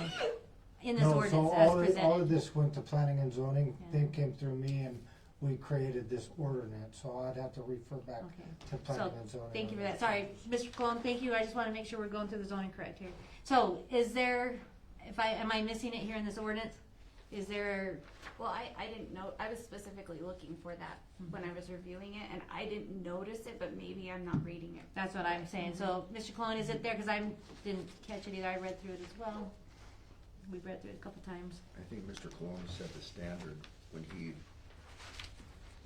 in this No, so ordinance as all of presented? this went to planning and zoning, Yeah. then came through me, and we created this ordinance, so I'd have to refer back Okay. to planning So, and zoning. thank you on for that. Sorry, Mr. Cologne, thank you. I just want to make sure we're going through the zoning correct here. So, is there, am I missing it here in this ordinance? Is there, Well, I didn't know, I was specifically looking for that when I was reviewing it, and I didn't notice it, but maybe I'm not reading it. that's what I'm saying. So, Mr. Cologne, is it there? Because I didn't catch it either. I read through it as well. We've read through it a couple times. I think Mr. Cologne set the standard when he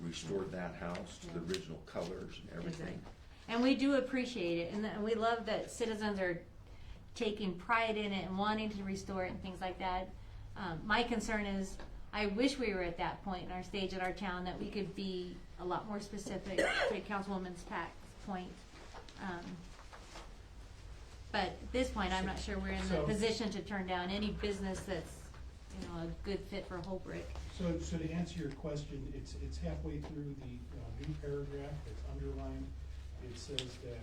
restored that house to the original colors and everything. Exactly. And we do appreciate it, and we love that citizens are taking pride in it and wanting to restore it and things like that. My concern is, I wish we were at that point in our stage in our town that we could be a lot more specific, to Councilwoman's point. But at this point, I'm not sure we're in the So- position to turn down any business that's, you know, a good fit for Holbrook. So to answer your question, it's halfway through the new paragraph that's underlined. It says that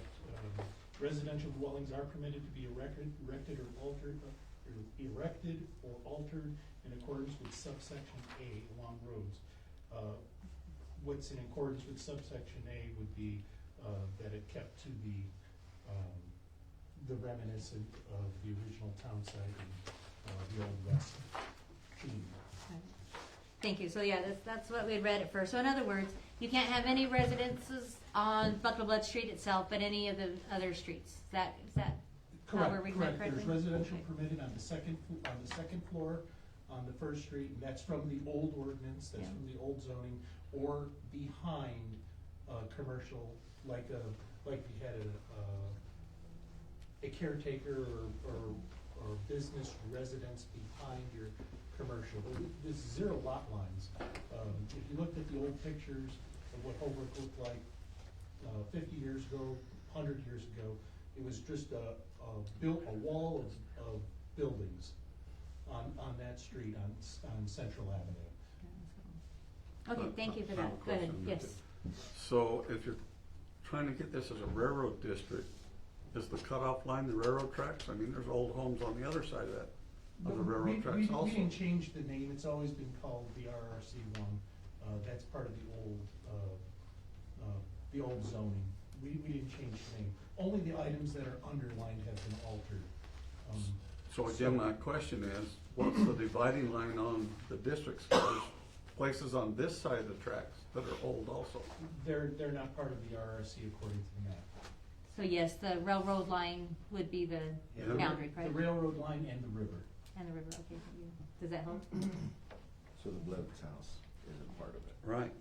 residential dwellings are permitted to be erected or altered in accordance with subsection A along roads. What's in accordance with subsection A would be that it kept to the reminiscent of the original town site and the old west theme. Thank you. So yeah, that's what we had read at first. So in other words, you can't have any residences on Buffalo Blood Street itself, but any of the other streets. Is that how we're reading that Correct. correctly? There's residential Okay. permitted on the second floor, on the First Street, and that's from the old ordinance, that's Yeah. from the old zoning, or behind, commercial, like we had a caretaker or business residence behind your commercial. There's zero lot lines. If you looked at the old pictures of what Holbrook looked like, 50 years ago, 100 years ago, it was just a wall of buildings on that street on Central Avenue. Okay, thank you for I have a that. Go ahead. question. Yes. So if you're trying to get this as a railroad district, is the cutoff line the railroad tracks? I mean, there's old homes on the other side of that, of the railroad tracks We also. didn't change the name, it's always been called the RRC one. That's part of the old zoning. We didn't change the name. Only the items that are underlined have been altered. So again, my question is, what's the dividing line on the districts? There's places on this side of the tracks that are old also. They're not part of the RRC according to the map. So yes, the railroad line would be the Yeah. boundary, correct? The railroad line and the river. And the river, okay, thank you. Does that help? So the Blevins house isn't part of it. Right.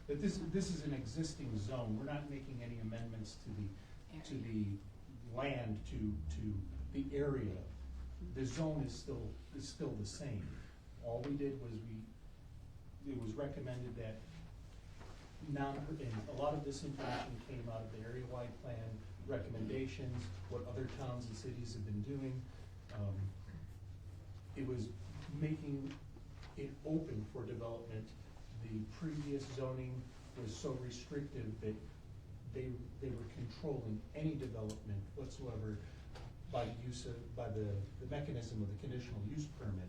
But this is an existing zone. We're not making any amendments to the land, to the area. The zone is still the same. All we did was it was recommended that and a lot of this information came out of the area-wide plan recommendations, what other towns and cities have been doing. It was making it open for development. The previous zoning was so restrictive that they were controlling any development whatsoever by the mechanism of the conditional use permit.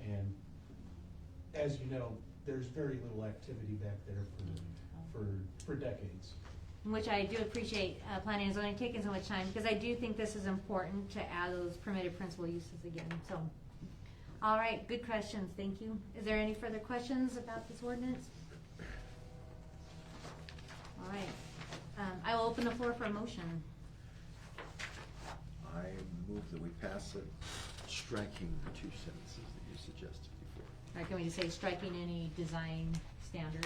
And as you know, there's very little activity back there for decades. Which I do appreciate planning and zoning taking so much time, because I do think this is important to add those permitted principal uses again, so. All right, good questions, thank you. Is there any further questions about this ordinance? All right, I will open the floor for a motion. I move that we pass it, striking the two sentences that you suggested before. All right, can we just say striking any design standard?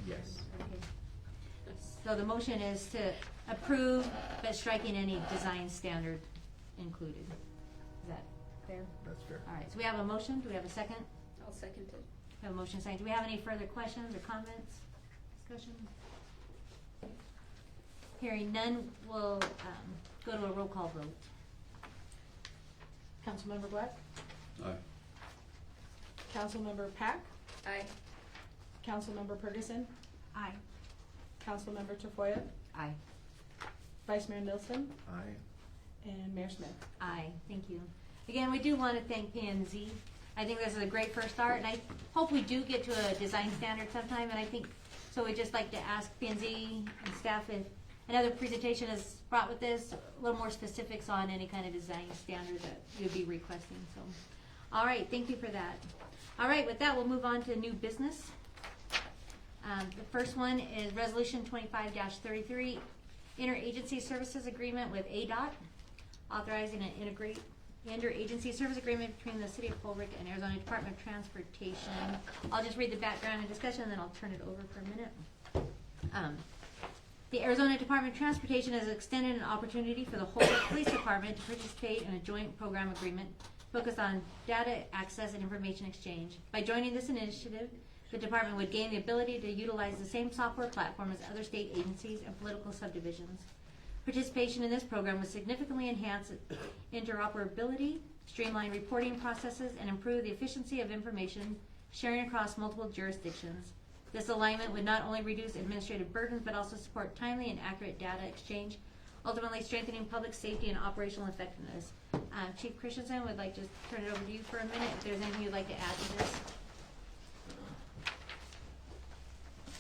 Yes. Okay. So the motion is to approve, but striking any design standard included. Is that fair? That's fair. All right, so we have a motion, do we have a second? I'll second it. We have a motion second. Do we have any further questions or comments, discussion? Hearing none, we'll go to a roll call vote. Councilmember Black, Aye. Councilmember Pack, Aye. Councilmember Ferguson, Aye. Councilmember Tafoya, Aye. Vice Mayor Nilsson, Aye. and Mayor Smith. Aye, thank you. Again, we do want to thank P&Z. I think this is a great first start, and I hope we do get to a design standard sometime, and I think, so we'd just like to ask P&Z and staff if another presentation is brought with this, a little more specifics on any kind of design standard that you'd be requesting, so. All right, thank you for that. All right, with that, we'll move on to new business. The first one is Resolution 25-33, Interagency Services Agreement with ADOT, authorizing an interagency service agreement between the City of Holbrook and Arizona Department of Transportation. I'll just read the background and discussion, and then I'll turn it over for a minute. The Arizona Department of Transportation has extended an opportunity for the Holbrook Police Department to participate in a joint program agreement focused on data access and information exchange. By joining this initiative, the department would gain the ability to utilize the same software platform as other state agencies and political subdivisions. Participation in this program would significantly enhance interoperability, streamline reporting processes, and improve the efficiency of information sharing across multiple jurisdictions. This alignment would not only reduce administrative burdens, but also support timely and accurate data exchange, ultimately strengthening public safety and operational effectiveness. Chief Christensen, would like to turn it over to you for a minute, if there's anything you'd like to add to this.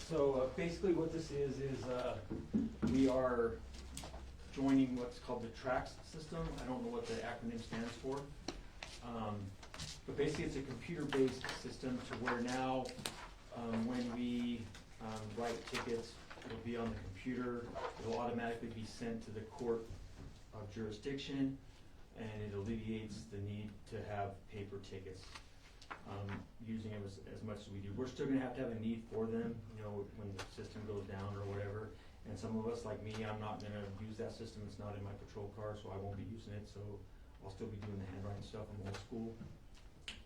So basically what this is we are joining what's called the TRACS system. I don't know what the acronym stands for. But basically, it's a computer-based system to where now, when we write tickets, it'll be on the computer, it'll automatically be sent to the court of jurisdiction, and it alleviates the need to have paper tickets, using them as much as we do. We're still gonna have to have a need for them, you know, when the system goes down or whatever. And some of us, like me, I'm not gonna use that system, it's not in my patrol car, so I won't be using it, so I'll still be doing the handwriting stuff, I'm old school.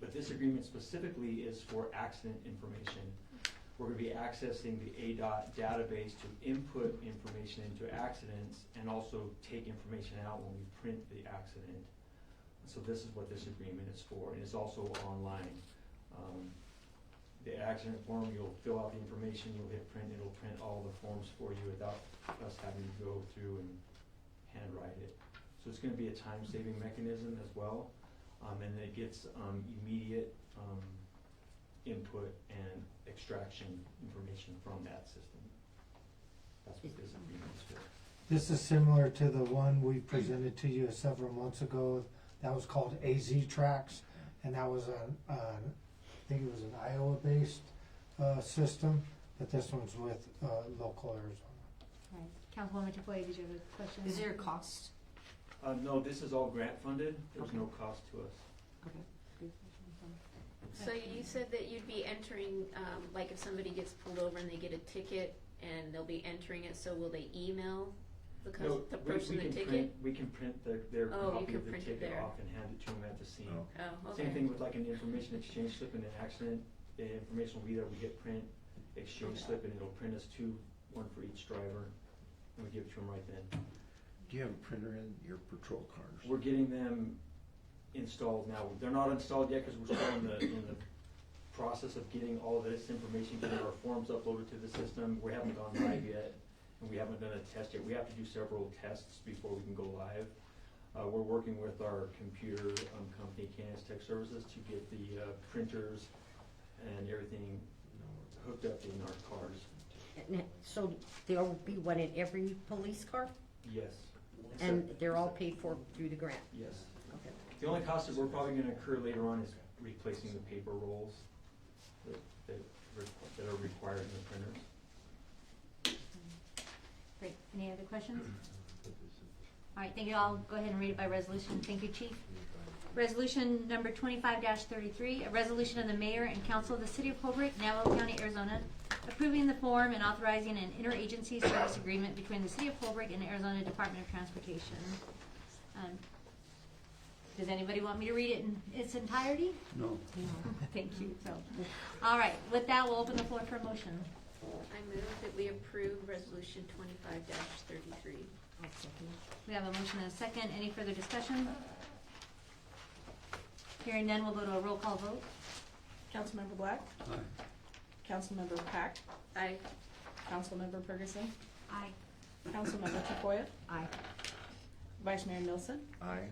But this agreement specifically is for accident information. We're gonna be accessing the ADOT database to input information into accidents and also take information out when we print the accident. So this is what this agreement is for, and it's also online. The accident form, you'll fill out the information, you'll hit print, it'll print all the forms for you without us having to go through and handwrite it. So it's gonna be a time-saving mechanism as well, and it gets immediate input and extraction information from that system. That's what this agreement is for. This is similar to the one we presented to you several months ago. That was called AZ Tracks, and that was I think it was an Iowa-based system, but this one's with local Arizona. Right. Councilwoman Tafoya, did you have a question? Is there a cost? No, this is all grant funded, there's no cost to us. Okay. So you said that you'd be entering, like if somebody gets pulled over and they get a ticket and they'll be entering it, so will they email the No, the we person the can ticket? print, we can print their Oh, you copy can of the print it ticket there. off and hand it to them at the scene. Oh, okay. Same thing with like an information exchange slip in an accident, the information will be there, we hit print, exchange slip, and it'll print us one for each driver, and we give it to them right then. Do you have a printer in your patrol cars? We're getting them installed now. They're not installed yet because we're still in the process of getting all of this information, getting our forms uploaded to the system. We haven't gone live yet, and we haven't done a test yet. We have to do several tests before we can go live. We're working with our computer company, Canis Tech Services, to get the printers and everything hooked up in our cars. So there will be one in every police car? Yes. And they're all paid for through the grant? Yes. Okay. The only cost that we're probably gonna incur later on is replacing the paper rolls that are required in the printers. Great. Any other questions? All right, thank you. I'll go ahead and read it by resolution. Thank you, Chief. Resolution number 25-33, a resolution of the mayor and council of the city of Holbrook, Navajo County, Arizona, approving the form and authorizing an interagency service agreement between the city of Holbrook and the Arizona Department of Transportation. Does anybody want me to read it in its entirety? No. Thank you. So, all right. With that, we'll open the floor for a motion. I move that we approve resolution 25-33. We have a motion and a second. Any further discussion? Hearing none, we'll go to a roll call vote. Councilmember Black? Aye. Councilmember Pack? Aye. Councilmember Ferguson? Aye. Councilmember Tafoya? Aye. Vice Mayor Nilsson? Aye.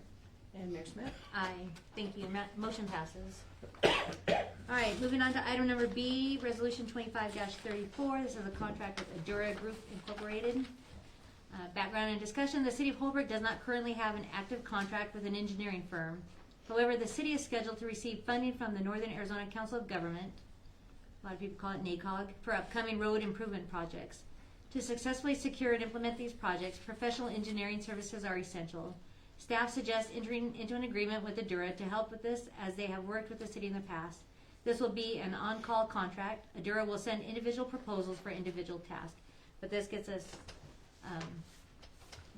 And Mayor Smith? Aye. Thank you. Motion passes. All right, moving on to item number B, resolution 25-34. This is a contract with Adura Group Incorporated. Background and discussion. The city of Holbrook does not currently have an active contract with an engineering firm. However, the city is scheduled to receive funding from the Northern Arizona Council of Government, a lot of people call it NACOG, for upcoming road improvement projects. To successfully secure and implement these projects, professional engineering services are essential. Staff suggests entering into an agreement with Adura to help with this, as they have worked with the city in the past. This will be an on-call contract. Adura will send individual proposals for individual tasks. But this gets us,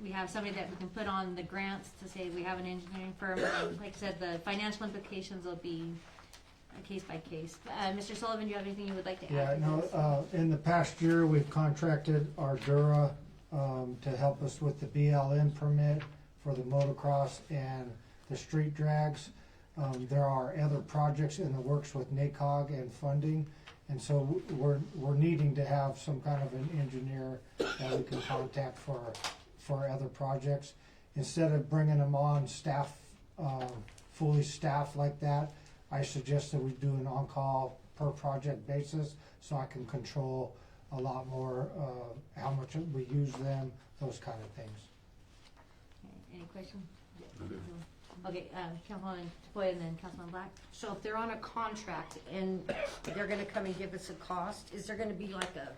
we have somebody that we can put on the grants to say we have an engineering firm. And like I said, the financial implications will be case by case. Mr. Sullivan, do you have anything you would like to add? Yeah, no, in the past year, we've contracted Ardura to help us with the BLM permit for the motocross and the street drags. There are other projects in the works with NACOG and funding, and so we're needing to have some kind of an engineer that we can contact for other projects. Instead of bringing them on staff, fully staffed like that, I suggest that we do an on-call per project basis, so I can control a lot more how much we use them, those kind of things. Any questions? Okay, Councilwoman Boyd and then Councilman Black. So if they're on a contract and they're gonna come and give us a cost, is there gonna be like a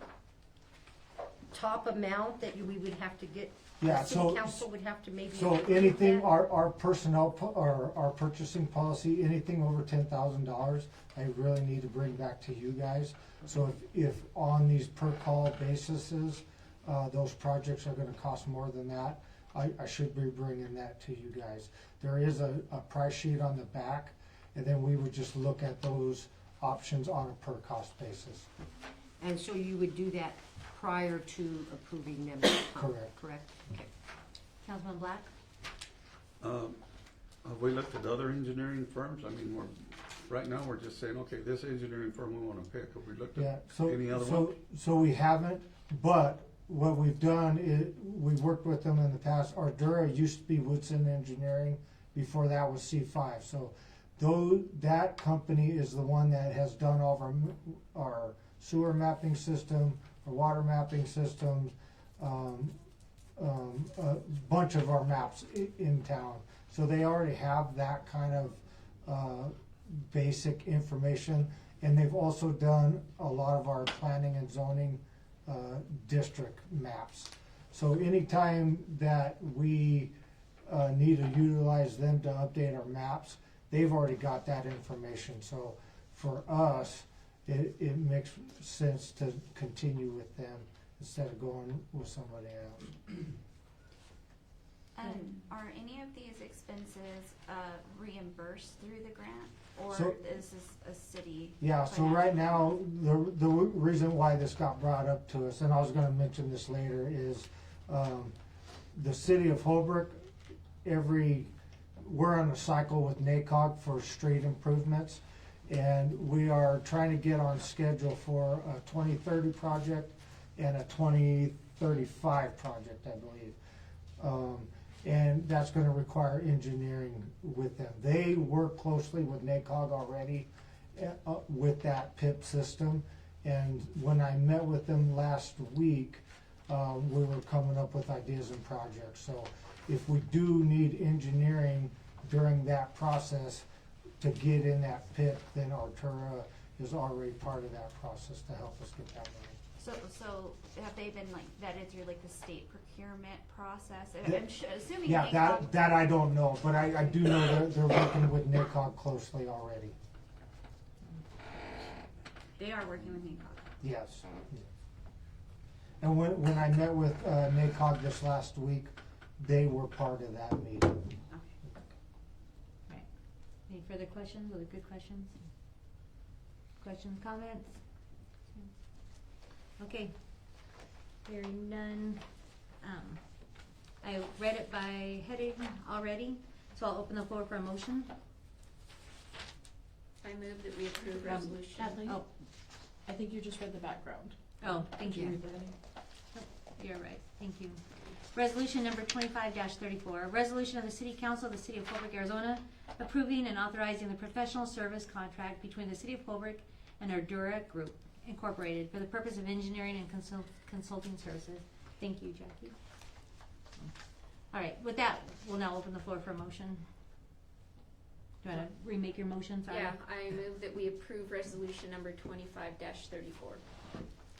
top amount that we would have to get? Yeah, the city so- council would have to maybe. So approve anything, that? our personnel, our purchasing policy, anything over $10,000, I really need to bring back to you guys. So if on these per call basis, those projects are gonna cost more than that, I should be bringing that to you guys. There is a price sheet on the back, and then we would just look at those options on a per cost basis. And so you would do that prior to approving them? Correct. Correct, okay. Councilman Black? Have we looked at other engineering firms? I mean, right now, we're just saying, okay, this engineering firm we wanna pick. Have we looked Yeah, at so, any other one? so we haven't, but what we've done is, we've worked with them in the past. Ardura used to be Woodson Engineering, before that was C5. So that company is the one that has done all of our sewer mapping system, our water mapping systems, a bunch of our maps in town. So they already have that kind of basic information, and they've also done a lot of our planning and zoning district maps. So anytime that we need to utilize them to update our maps, they've already got that information. So for us, it makes sense to continue with them instead of going with somebody else. Are any of these expenses reimbursed through the grant, or So- is this a city? Yeah, so right now, the reason why this got brought up to us, and I was gonna mention this later, is the city of Holbrook, we're on a cycle with NACOG for street improvements, and we are trying to get on schedule for a 2030 project and a 2035 project, I believe. And that's gonna require engineering with them. They work closely with NACOG already with that PIP system. And when I met with them last week, we were coming up with ideas and projects. So if we do need engineering during that process to get in that PIP, then Artura is already part of that process to help us get that money. So have they been like vetted through like the state procurement process? Yeah. I'm assuming Yeah, NACOG that I don't know, but I do know they're working with NACOG closely already. They are working with NACOG. Yes. And when I met with NACOG this last week, they were part of that meeting. Right. Any further questions? Other good questions? Questions, comments? Okay. Hearing none. I read it by heading already, so I'll open the floor for a motion. I move that we approve resolution. Kathleen? Oh, I think you just read the background. oh, thank you. You're right, thank you. Resolution number 25-34, a resolution of the City Council of the City of Holbrook, Arizona, approving and authorizing the professional service contract between the City of Holbrook and Ardura Group Incorporated for the purpose of engineering and consulting services. Thank you, Jackie. All right, with that, we'll now open the floor for a motion. Do you want to remake your motion, Farah? Yeah, I move that we approve resolution number 25-34.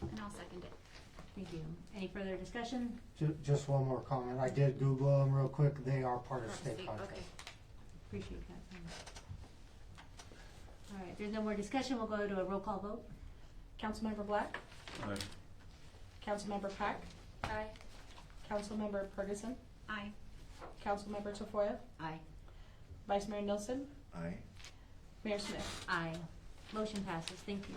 And I'll second it. Thank you. Any further discussion? Just one more comment. I did Google them real quick. They are part of state Okay. contract. Appreciate that. All right, there's no more discussion. We'll go to a roll call vote. Councilmember Black? Aye. Councilmember Pack? Aye. Councilmember Ferguson? Aye. Councilmember Tafoya? Aye. Vice Mayor Nilsson? Aye. Mayor Smith? Aye. Motion passes. Thank you.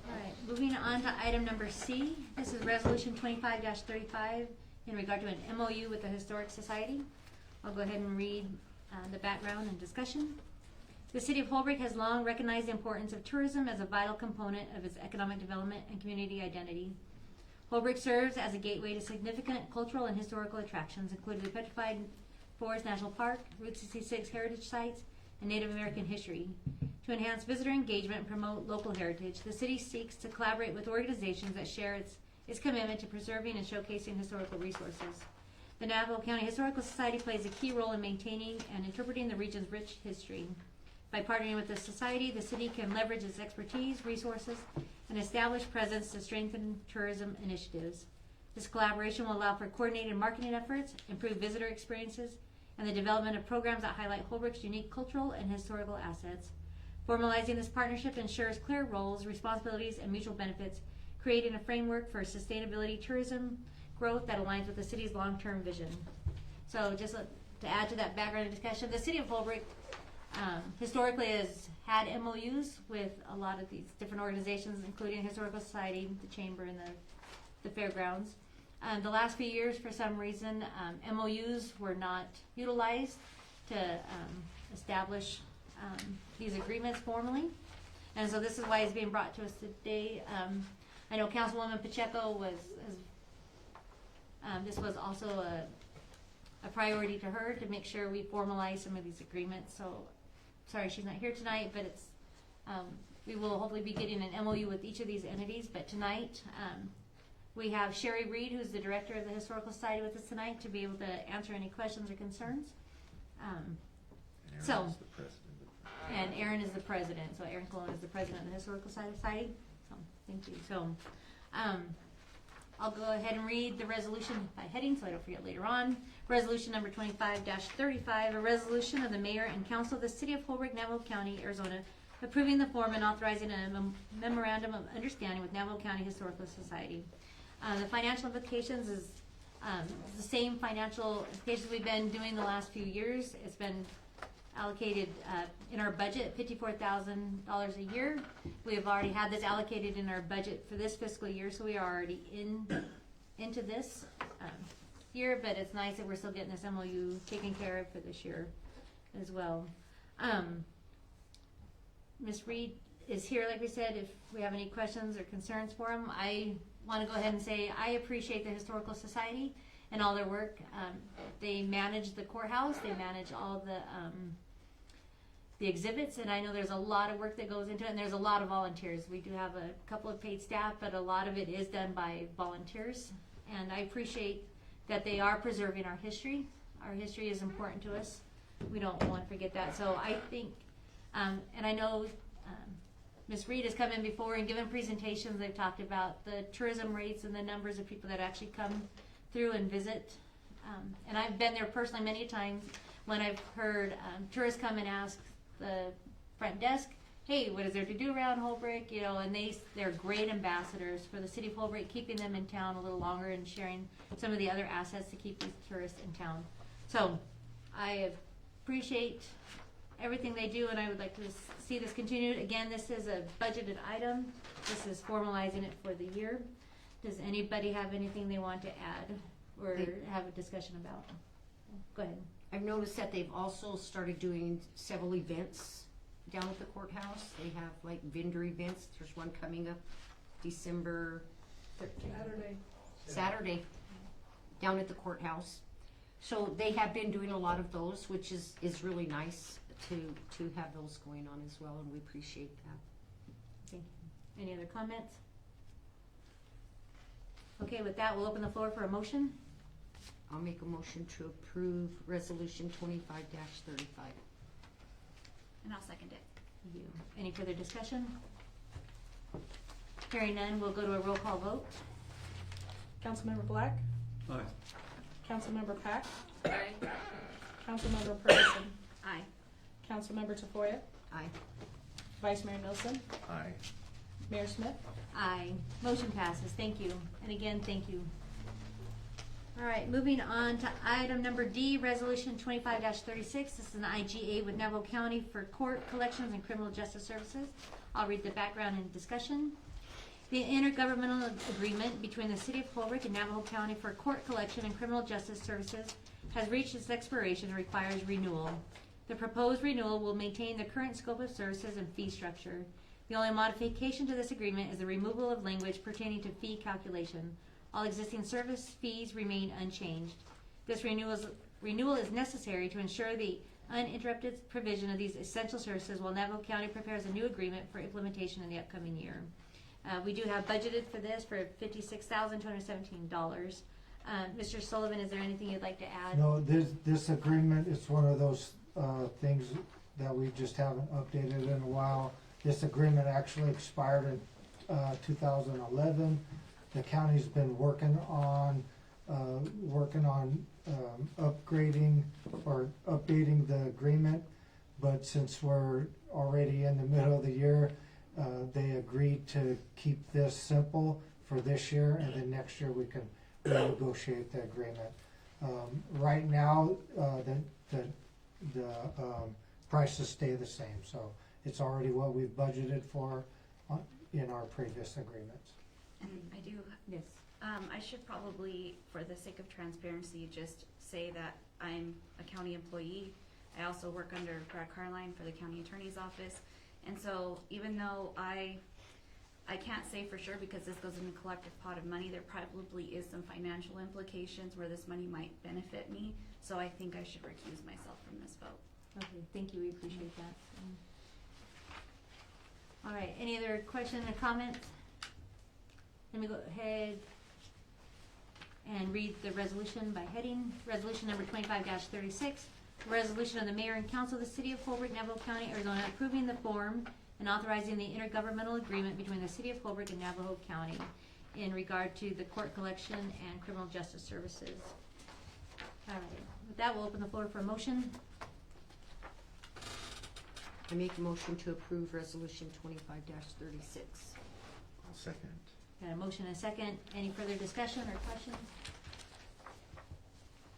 All right, moving on to item number C. This is resolution 25-35 in regard to an MOU with the Historic Society. I'll go ahead and read the background and discussion. The City of Holbrook has long recognized the importance of tourism as a vital component of its economic development and community identity. Holbrook serves as a gateway to significant cultural and historical attractions, including the Petrified Forest National Park, Route 66 heritage sites, and Native American history. To enhance visitor engagement and promote local heritage, the city seeks to collaborate with organizations that share its commitment to preserving and showcasing historical resources. The Navajo County Historical Society plays a key role in maintaining and interpreting the region's rich history. By partnering with the society, the city can leverage its expertise, resources, and establish presence to strengthen tourism initiatives. This collaboration will allow for coordinated marketing efforts, improved visitor experiences, and the development of programs that highlight Holbrook's unique cultural and historical assets. Formalizing this partnership ensures clear roles, responsibilities, and mutual benefits, creating a framework for sustainability tourism growth that aligns with the city's long-term vision. So just to add to that background and discussion, the city of Holbrook historically has had MOUs with a lot of these different organizations, including Historical Society, the Chamber, and the fairgrounds. The last few years, for some reason, MOUs were not utilized to establish these agreements formally. And so this is why it's being brought to us today. I know Councilwoman Pacheco this was also a priority to her to make sure we formalize some of these agreements. So, sorry she's not here tonight, but it's we will hopefully be getting an MOU with each of these entities. But tonight, we have Sherry Reed, who's the director of the Historical Society, with us tonight to be able to answer any questions or concerns. And Aaron is the president. So Aaron Colon is the president of the Historical Society. So thank you. So I'll go ahead and read the resolution by heading so I don't forget later on. Resolution number 25-35, a resolution of the mayor and council of the city of Holbrook, Navajo County, Arizona, approving the form and authorizing a memorandum of understanding with Navajo County Historical Society. The financial implications is the same financial implications we've been doing the last few years. It's been allocated in our budget $54,000 a year. We have already had this allocated in our budget for this fiscal year, so we are already into this year, but it's nice that we're still getting this MOU taken care of for this year as well. Ms. Reed is here, like we said, if we have any questions or concerns for him. I want to go ahead and say I appreciate the Historical Society and all their work. They manage the courthouse, they manage all the exhibits, and I know there's a lot of work that goes into it, and there's a lot of volunteers. We do have a couple of paid staff, but a lot of it is done by volunteers, and I appreciate that they are preserving our history. Our history is important to us. We don't want to forget that. So I think, and I know Ms. Reed has come in before and given presentations. They've talked about the tourism rates and the numbers of people that actually come through and visit. And I've been there personally many times when I've heard tourists come and ask the front desk, hey, what is there to do around Holbrook? You know, and they're great ambassadors for the city of Holbrook, keeping them in town a little longer and sharing some of the other assets to keep these tourists in town. So I appreciate everything they do, and I would like to see this continued. Again, this is a budgeted item. This is formalizing it for the year. Does anybody have anything they want to add or have a discussion about? Go ahead. I've noticed that they've also started doing several events down at the courthouse. They have like vendor events. There's one coming up December 13th. Saturday down at the courthouse. So they have been doing a lot of those, which is really nice to have those going on as well, and we appreciate that. Thank you. Any other comments? Okay, with that, we'll open the floor for a motion. I'll make a motion to approve resolution 25-35. And I'll second it. Thank you. Any further discussion? Hearing none, we'll go to a roll call vote. Councilmember Black? Aye. Councilmember Pack? Aye. Councilmember Ferguson? Aye. Councilmember Tafoya? Aye. Vice Mayor Nilsson? Aye. Mayor Smith? Aye. Motion passes. Thank you. And again, thank you. All right, moving on to item number D, Resolution 25-36. This is an IGA with Navajo County for court, collections, and criminal justice services. I'll read the background and discussion. The intergovernmental agreement between the City of Holbrook and Navajo County for court, collection, and criminal justice services has reached its expiration and requires renewal. The proposed renewal will maintain the current scope of services and fee structure. The only modification to this agreement is the removal of language pertaining to fee calculation. All existing service fees remain unchanged. This renewal is necessary to ensure the uninterrupted provision of these essential services while Navajo County prepares a new agreement for implementation in the upcoming year. We do have budgeted for this for $56,217. Mr. Sullivan, is there anything you'd like to add? No, this agreement is one of those, things that we just haven't updated in a while. This agreement actually expired in, 2011. The county's been working on upgrading or updating the agreement, but since we're already in the middle of the year, they agreed to keep this simple for this year, and then next year we can renegotiate the agreement. Right now, the prices stay the same, so it's already what we've budgeted for in our previous agreements. And I do, Yes. I should probably, for the sake of transparency, just say that I'm a county employee. I also work under Brad Carline for the county attorney's office. And so even though I can't say for sure because this goes in a collective pot of money, there probably is some financial implications where this money might benefit me. So I think I should recuse myself from this vote. Okay, thank you, we appreciate that. All right, any other questions or comments? Let me go ahead and read the resolution by heading. Resolution number 25-36, resolution of the mayor and council of the city of Holbrook, Navajo County, Arizona, approving the form and authorizing the intergovernmental agreement between the city of Holbrook and Navajo County in regard to the court collection and criminal justice services. All right, with that, we'll open the floor for a motion. I make a motion to approve resolution 25-36. I'll second. Got a motion and a second. Any further discussion or questions?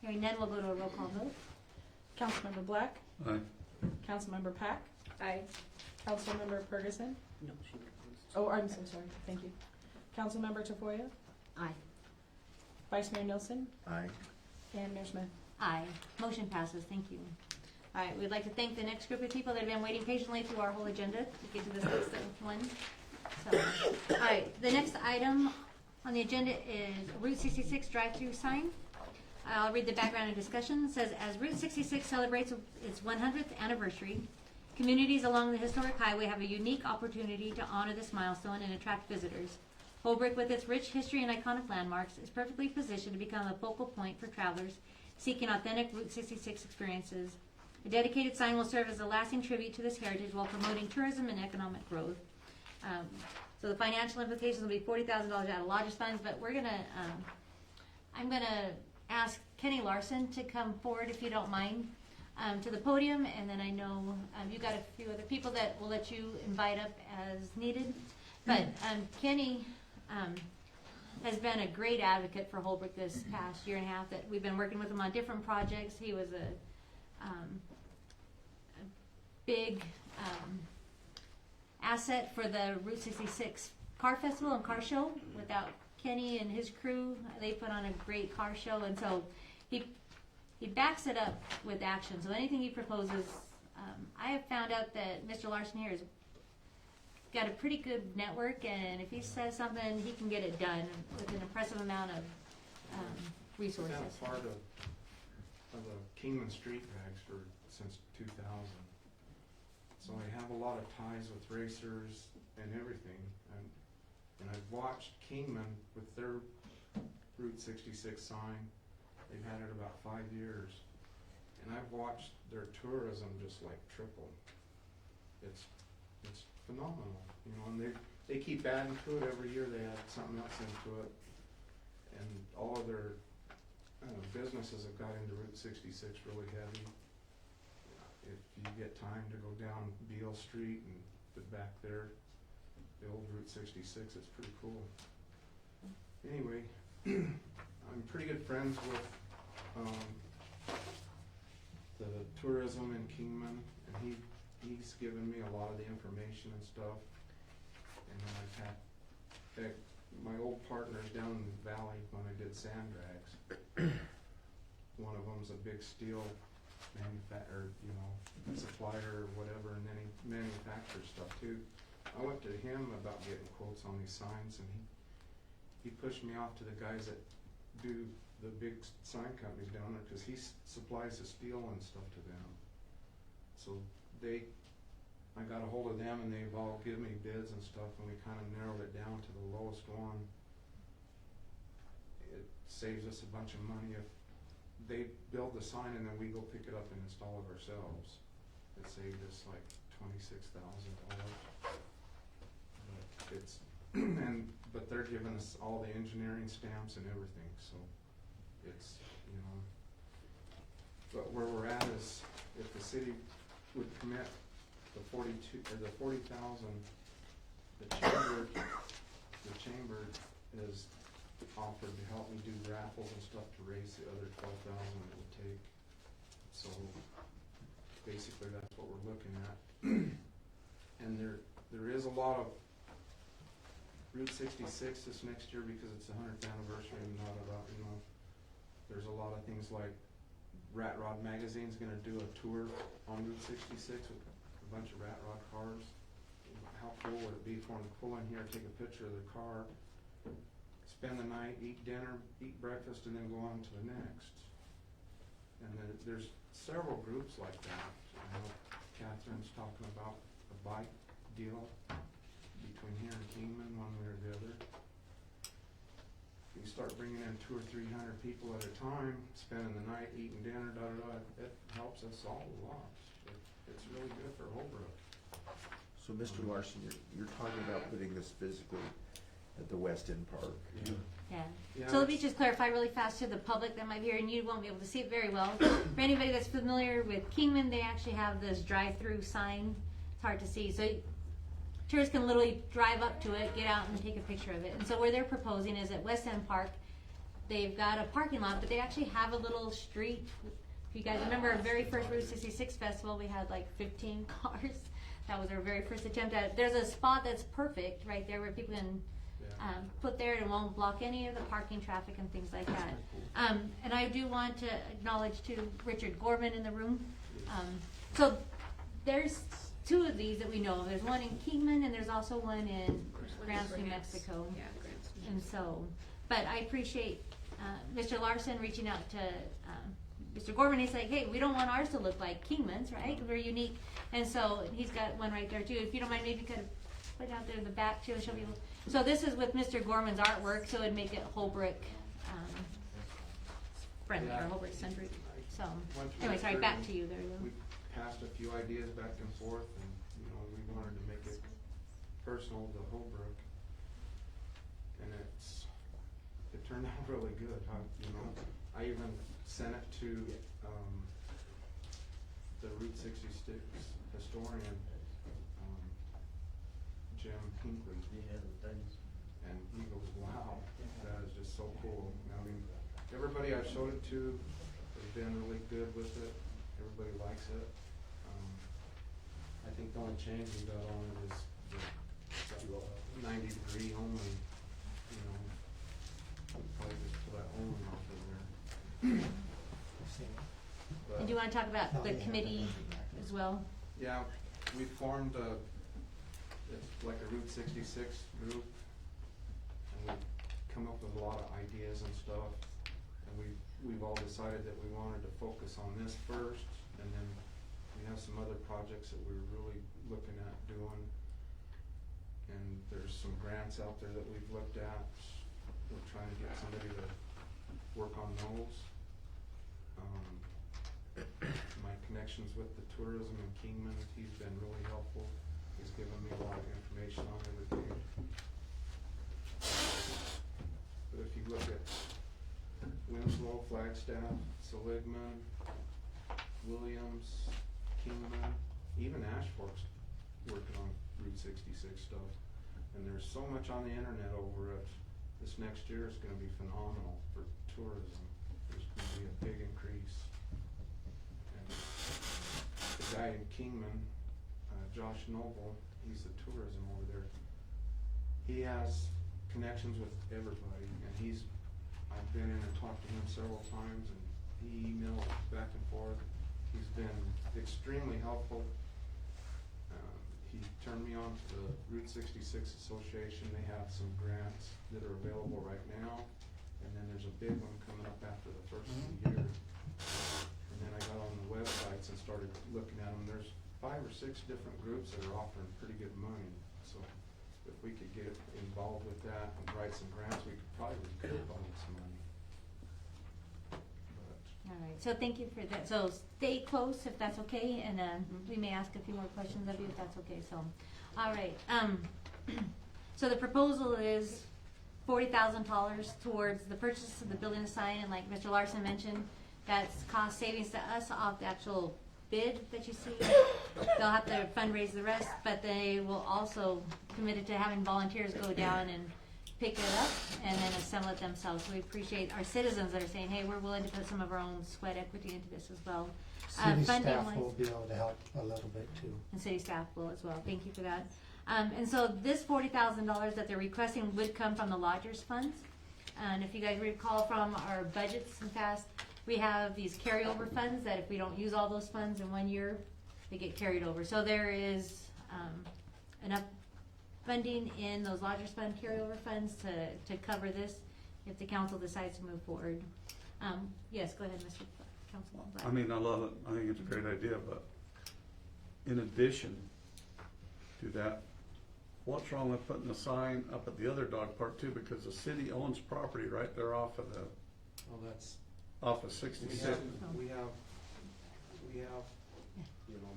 Hearing none, we'll go to a roll call vote. Councilmember Black, Aye. Councilmember Pack, Aye. Councilmember Ferguson. No, she proposed. Oh, I'm so sorry. Thank you. Councilmember Tafoya, Aye. Vice Mayor Nilsson, Aye. and Mayor Smith. Aye. Motion passes. Thank you. All right, we'd like to thank the next group of people that have been waiting patiently through our whole agenda to get to this next one. So, all right, the next item on the agenda is Route 66 drive-through sign. I'll read the background and discussion. It says, as Route 66 celebrates its 100th anniversary, communities along the historic highway have a unique opportunity to honor this milestone and attract visitors. Holbrook, with its rich history and iconic landmarks, is perfectly positioned to become a focal point for travelers seeking authentic Route 66 experiences. A dedicated sign will serve as a lasting tribute to this heritage while promoting tourism and economic growth. So the financial implications will be $40,000 out of lodging funds, but I'm gonna ask Kenny Larson to come forward, if you don't mind, to the podium, and then I know you got a few other people that will let you invite up as needed. But Kenny has been a great advocate for Holbrook this past year and a half. That we've been working with him on different projects. He was a big asset for the Route 66 car festival and car show. Without Kenny and his crew, they put on a great car show, and so he backs it up with action. So anything he proposes, I have found out that Mr. Larson here has got a pretty good network, and if he says something, he can get it done with an impressive amount of resources. I've been a part of the Kingman Street Drags since 2000. So I have a lot of ties with racers and everything. And I've watched Kingman with their Route 66 sign. They've had it about 5 years. And I've watched their tourism just like triple. It's phenomenal, you know, and they keep adding to it every year. They add something else into it. And all of their businesses have got into Route 66 really heavy. If you get time to go down Beale Street and back there, the old Route 66, it's pretty cool. Anyway, I'm pretty good friends with the tourism in Kingman, and he's given me a lot of the information and stuff. And then I've had my old partners down in the valley when I did sand drags. One of them's a big steel manufacturer, you know, supplier or whatever, and then he manufactures stuff too. I went to him about getting quotes on these signs, and he pushed me off to the guys that do the big sign companies down there, because he supplies the steel and stuff to them. So I got a hold of them, and they've all given me bids and stuff, and we kind of narrowed it down to the lowest one. It's saves us a bunch of money if they build the sign and then we go pick it up and install it ourselves. It saved us like $26,000. It's, but they're giving us all the engineering stamps and everything, so it's, you know. But where we're at is, if the city would commit the 42, or the 40,000, the chamber is offered to help me do raffles and stuff to raise the other 12,000 it would take. So basically that's what we're looking at. And there is a lot of Route 66 this next year because it's the 100th anniversary and not about, you know, there's a lot of things like Rat Rod Magazine's gonna do a tour on Route 66 with a bunch of Rat Rod cars. How cool would it be for them to pull in here, take a picture of their car, spend the night, eat dinner, eat breakfast, and then go on to the next. And there's several groups like that. I know Catherine's talking about a bike deal between here and Kingman, one way or the other. You start bringing in 200 or 300 people at a time, spending the night, eating dinner, it helps us all a lot. It's really good for Holbrook. So Mr. Larson, you're talking about putting this physically at the West End Park. Yeah. Yeah, So let me just clarify really fast to the public that might be here, and you won't be able to see it very well. For anybody that's familiar with Kingman, they actually have this drive-through sign. It's hard to see. So tourists can literally drive up to it, get out and take a picture of it. And so where they're proposing is at West End Park, they've got a parking lot, but they actually have a little street. If you guys remember our very first Route 66 festival, we had like 15 cars. That was our very first attempt at it. There's a spot that's perfect right there where people can put there and it won't block any of the parking traffic and things like that. And I do want to acknowledge too Richard Gorman in the room. So there's two of these that we know of. There's one in Kingman and there's also one in Grants, New Mexico. Yeah, Grants. And so, but I appreciate Mr. Larson reaching out to Mr. Gorman. He's like, hey, we don't want ours to look like Kingman's, right? We're unique. And so he's got one right there too. If you don't mind, maybe you could put it out there in the back too, show people. So this is with Mr. Gorman's artwork, so it'd make it Holbrook friendly or Holbrook centric. So anyway, sorry, back to you. There you go. We passed a few ideas back and forth, and you know, we wanted to make it personal to Holbrook, and it turned out really good. You know, I even sent it to the Route 66 historian, Jim Hinckley. And he goes, wow, that is just so cool. I mean, everybody I've showed it to has been really good with it. Everybody likes it. I think the only change we got on it is the 90-degree only, you know, probably just put that only off of there. And do you want to talk about the committee as well? Yeah, we formed it's like a Route 66 group, and we've come up with a lot of ideas and stuff, and we've all decided that we wanted to focus on this first, and then we have some other projects that we're really looking at doing, and there's some grants out there that we've looked at. We're trying to get somebody to work on those. My connections with the tourism in Kingman, he's been really helpful. He's given me a lot of information on everything. But if you look at Winslow, Flagstaff, Seligman, Williams, Kingman, even Ashfork's working on Route 66 stuff. And there's so much on the internet over it. This next year is gonna be phenomenal for tourism. There's gonna be a big increase. And the guy in Kingman, Josh Noble, he's the tourism over there. He has connections with everybody, and I've been in and talked to him several times, and he emails back and forth. He's been extremely helpful. He turned me on to the Route 66 Association. They have some grants that are available right now, and then there's a big one coming up after the first of the year. And then I got on the websites and started looking at them. There's 5 or 6 different groups that are offering pretty good money. So if we could get involved with that and write some grants, we could probably recoup on some money. right, so thank you for that. So stay close if that's okay, and we may ask a few more questions of you if that's okay, so. All right, so the proposal is $40,000 towards the purchase of the building sign, and like Mr. Larson mentioned, that's cost savings to us off the actual bid that you see. They'll have to fundraise the rest, but they will also committed to having volunteers go down and pick it up and then assemble it themselves. So we appreciate our citizens that are saying, hey, we're willing to put some of our own sweat equity into this as well. City staff Funding-wise- will be able to help a little bit too. and city staff will as well. Thank you for that. And so this $40,000 that they're requesting would come from the lodgers funds. And if you guys recall from our budgets in the past, we have these carryover funds that if we don't use all those funds in 1 year, they get carried over. So there is enough funding in those lodgers fund carryover funds to cover this if the council decides to move forward. Yes, go ahead, Mr. Councilman Black. I mean, I love it. I think it's a great idea, but in addition to that, what's wrong with putting a sign up at the other dog park too? Because the city owns property right there off of Well, that's, off of we 66. have, you know,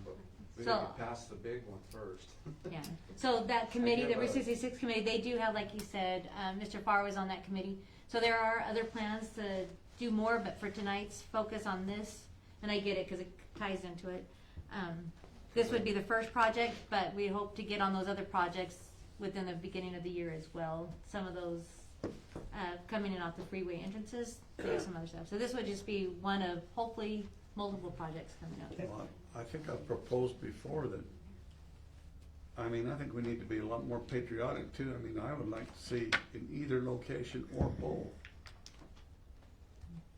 but we So- gotta pass the big one first. Yeah, so that committee, I the get Route that. 66 committee, they do have, like you said, Mr. Farr was on that committee. So there are other plans to do more, but for tonight's focus on this, and I get it because it ties into it. This would be the first project, but we hope to get on those other projects within the beginning of the year as well. Some of those coming in off the freeway entrances, there's some other stuff. So this would just be one of hopefully multiple projects coming up. Well, I think I've proposed before that, I mean, I think we need to be a lot more patriotic too. I mean, I would like to see in either location or both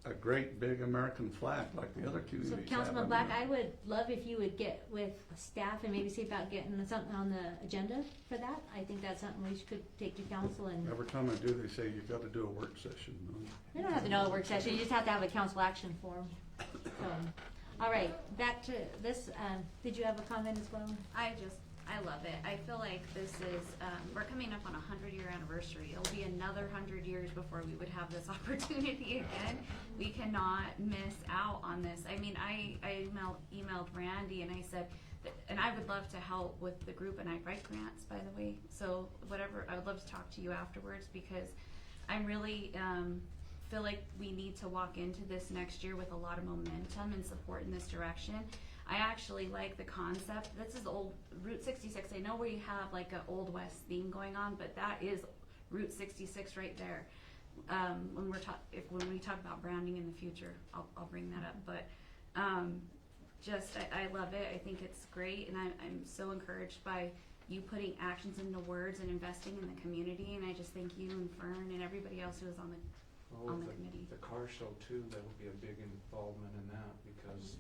a great big American flag like the other So communities have. Councilman Black, I would love if you would get with staff and maybe see about getting something on the agenda for that. I think that's something we could take to council and, Every time I do, they say you gotta do a work session. we don't have to know a work session, you just have to have a council action form. So, all right, back to this, did you have a comment as well? I love it. I feel like this is, we're coming up on a 100-year anniversary. It'll be another 100 years before we would have this opportunity again. We cannot miss out on this. I mean, I emailed Randy and I said, and I would love to help with the group and I write grants, by the way. So whatever, I would love to talk to you afterwards because I'm really, feel like we need to walk into this next year with a lot of momentum and support in this direction. I actually like the concept. This is old Route 66. I know we have like an Old West theme going on, but that is Route 66 right there. When we talk about branding in the future, I'll bring that up. But I love it. I think it's great, and I'm so encouraged by you putting actions into words and investing in the community. And I just thank you and Fern and everybody else who was on the committee. The car show too, that would be a big involvement in that because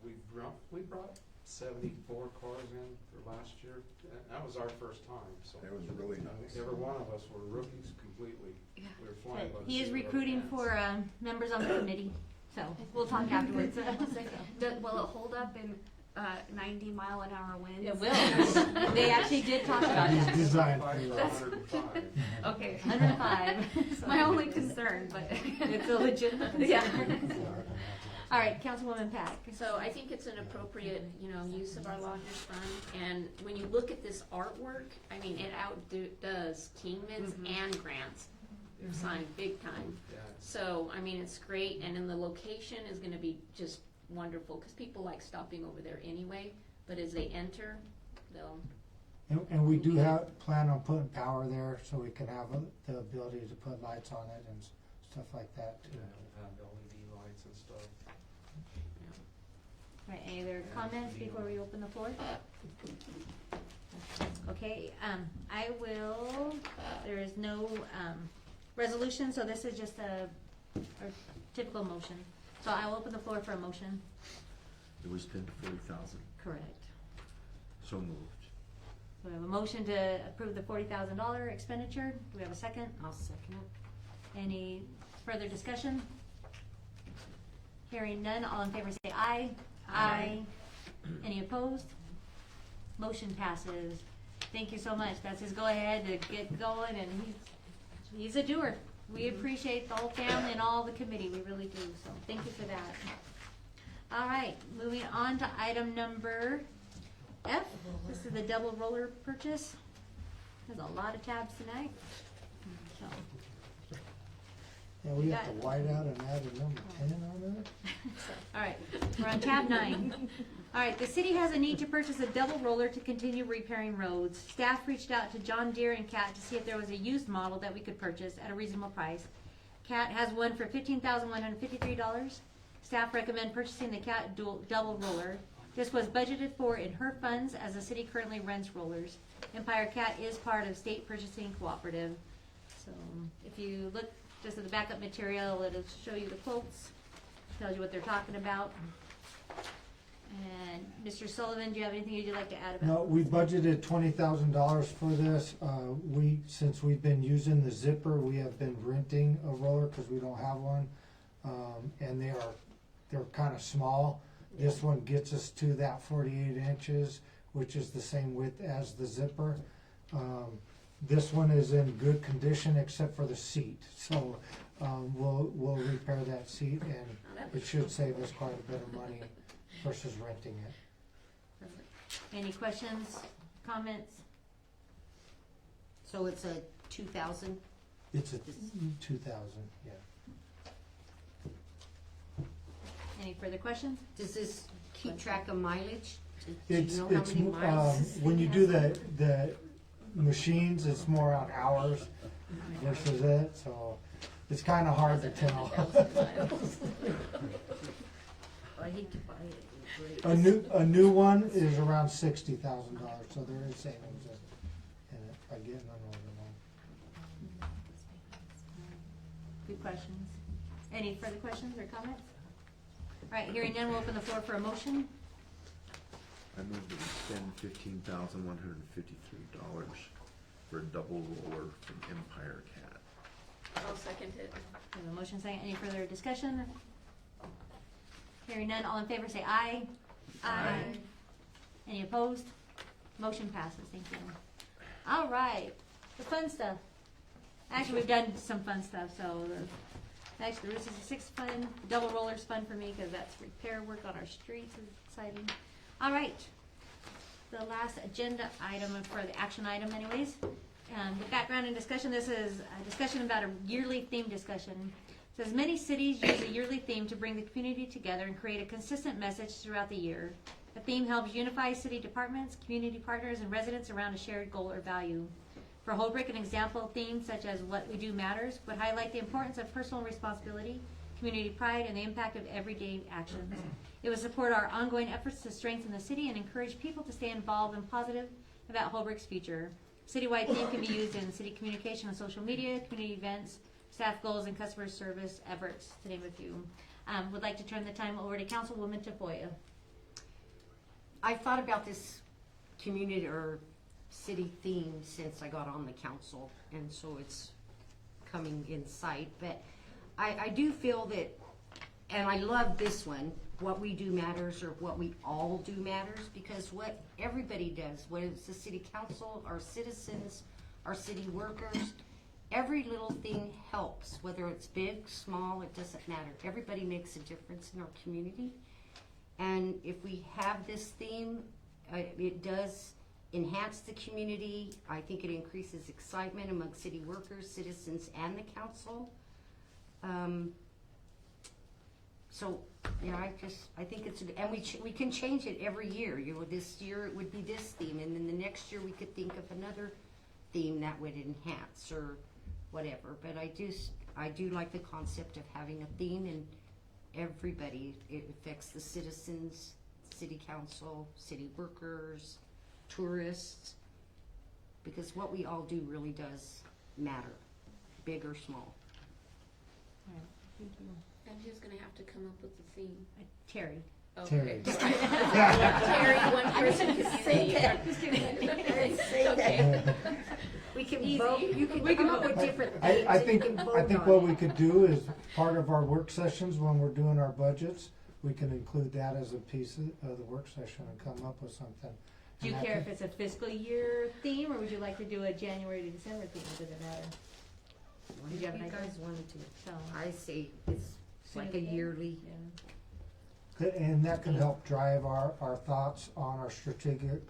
we brought 74 cars in for last year. And that was our first time, so. That was really nice. Every one of us were rookies completely. Yeah. We were flying by the He is seat of our recruiting pants. for members on the committee, so we'll talk afterwards. Will it hold up in 90-mile-an-hour winds? It will. They actually did talk about He's that. designed Five for to that. 105. Okay. 105. My only concern, but. It's a legitimate concern. Yeah. All right, Councilwoman Pack. So I think it's an appropriate, use of our lodgers fund, and when you look at this artwork, I mean, it outdoes Kingman's and Grant's sign big time. Yeah, So, I mean, it's great, and then the location is gonna be just wonderful, cause people like stopping over there anyway, but as they enter, they'll, And we do plan on putting power there so we can have the ability to put lights on it and stuff like that too. have LED lights and stuff. Right, any other comments before we open the floor? Okay, there is no resolution, so this is just a typical motion. So I will open the floor for a motion. It was spent 40,000. Correct. So moved. So we have a motion to approve the $40,000 expenditure. Do we have a second? I'll second it. Any further discussion? Hearing none, all in favor say aye. Aye. Any opposed? Motion passes. Thank you so much. That's his go-ahead to get going, and he's a doer. We appreciate the whole family and all the committee, we really do, so thank you for that. All right, moving on to item number F. This is the double roller purchase. There's a lot of tabs tonight. So, Yeah, we have to white out and add a number 10 on it. all right, we're on tab 9. All right, the city has a need to purchase a double roller to continue repairing roads. Staff reached out to John Deere and CAT to see if there was a used model that we could purchase at a reasonable price. CAT has one for $15,153. Staff recommend purchasing the CAT double roller. This was budgeted for in her funds as the city currently rents rollers. Empire CAT is part of State Purchasing Cooperative. So if you look just at the backup material, it'll show you the quotes, tells you what they're talking about. And Mr. Sullivan, do you have anything you'd like to add about No, we budgeted $20,000 for this. Since we've been using the zipper, we have been renting a roller because we don't have one. And they're kind of small. This one gets us to that 48 inches, which is the same width as the zipper. This one is in good condition except for the seat. So we'll repair that seat, and it should save us quite a bit of money versus renting it. Any questions, comments? So it's a 2,000? It's a 2,000, yeah. Any further questions? Does this keep track of mileage? Do It's, you know how it's, many miles? when you do the machines, it's more on hours versus it, so it's kinda hard to tell. I hate to buy it. A new one is around $60,000, so there is savings in it by getting an older one. Good questions. Any further questions or comments? All right, hearing none, we'll open the floor for a motion. I move that we spend $15,153 for a double roller from Empire Cat. I'll second it. We have a motion second. Any further discussion? Hearing none, all in favor say aye. Aye. Any opposed? Motion passes, thank you. All right, the fun stuff. Actually, we've done some fun stuff, so actually, this is a 6 fun, double roller's fun for me because that's repair work on our streets, is exciting. All right, the last agenda item for the action item anyways. The background and discussion, this is a discussion about a yearly theme discussion. It says many cities use a yearly theme to bring the community together and create a consistent message throughout the year. The theme helps unify city departments, community partners, and residents around a shared goal or value. For Holbrook, an example theme such as What We Do Matters would highlight the importance of personal responsibility, community pride, and the impact of everyday actions. It would support our ongoing efforts to strengthen the city and encourage people to stay involved and positive about Holbrook's future. Citywide theme can be used in city communication and social media, community events, staff goals, and customer service efforts, to name a few. Would like to turn the time over to Councilwoman Tafoya. I've thought about this community or city theme since I got on the council, and so it's coming in sight. But I do feel that, and I love this one, what we do matters, or what we all do matters, because what everybody does, whether it's the city council, our citizens, our city workers, every little thing helps, whether it's big, small, it doesn't matter. Everybody makes a difference in our community. And if we have this theme, it does enhance the community. I think it increases excitement among city workers, citizens, and the council. So, yeah, I think it's, and we can change it every year. You know, this year it would be this theme, and then the next year we could think of another theme that would enhance or whatever. But I do like the concept of having a theme, and everybody, it affects the citizens, city council, city workers, tourists, because what we all do really does matter, big or small. All right, thank you. And who's gonna have to come up with the theme? Terry. Terry. Terry, one person can say that. Okay. We can Easy. vote, you can come up with different things. I and think you can vote what on we it. could do is part of our work sessions when we're doing our budgets, we can include that as a piece of the work session and come up with something. Do you And that care if could- it's a fiscal year theme, or would you like to do a January to December theme? Does it matter? Did you have an You idea? guys wanted to. So, I say it's Sooner like a the better. yearly. yeah. And that can help drive our thoughts on our strategic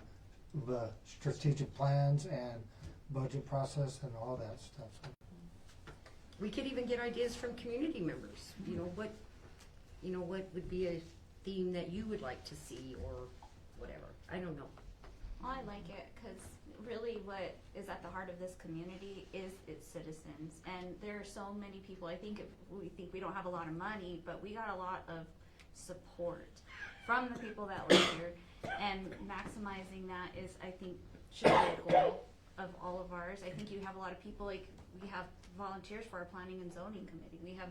plans and budget process and all that stuff. So We could even get ideas from community members, you know, what would be a theme that you would like to see or whatever, I don't know. Well, I like it because really what is at the heart of this community is its citizens. And there are so many people, I think we think we don't have a lot of money, but we got a lot of support from the people that live here. And maximizing that is, I think, should be a goal of all of ours. I think you have a lot of people, like we have volunteers for our planning and zoning committee. We have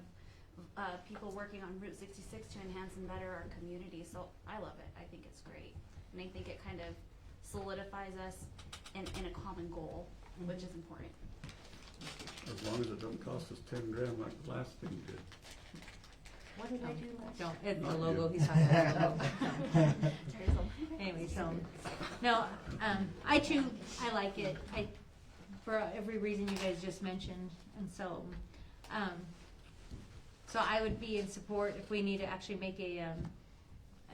people working on Route 66 to enhance and better our community. So I love it. I think it's great. And I think it kind of solidifies us in a common goal, which is important. As long as it don't cost us 10 grand like the last thing did. What did I do last? Don't, it's the Not logo, you. he's talking about the logo. Anyway, so, no, I too, I like it, for every reason you guys just mentioned, and so, so I would be in support if we need to actually make a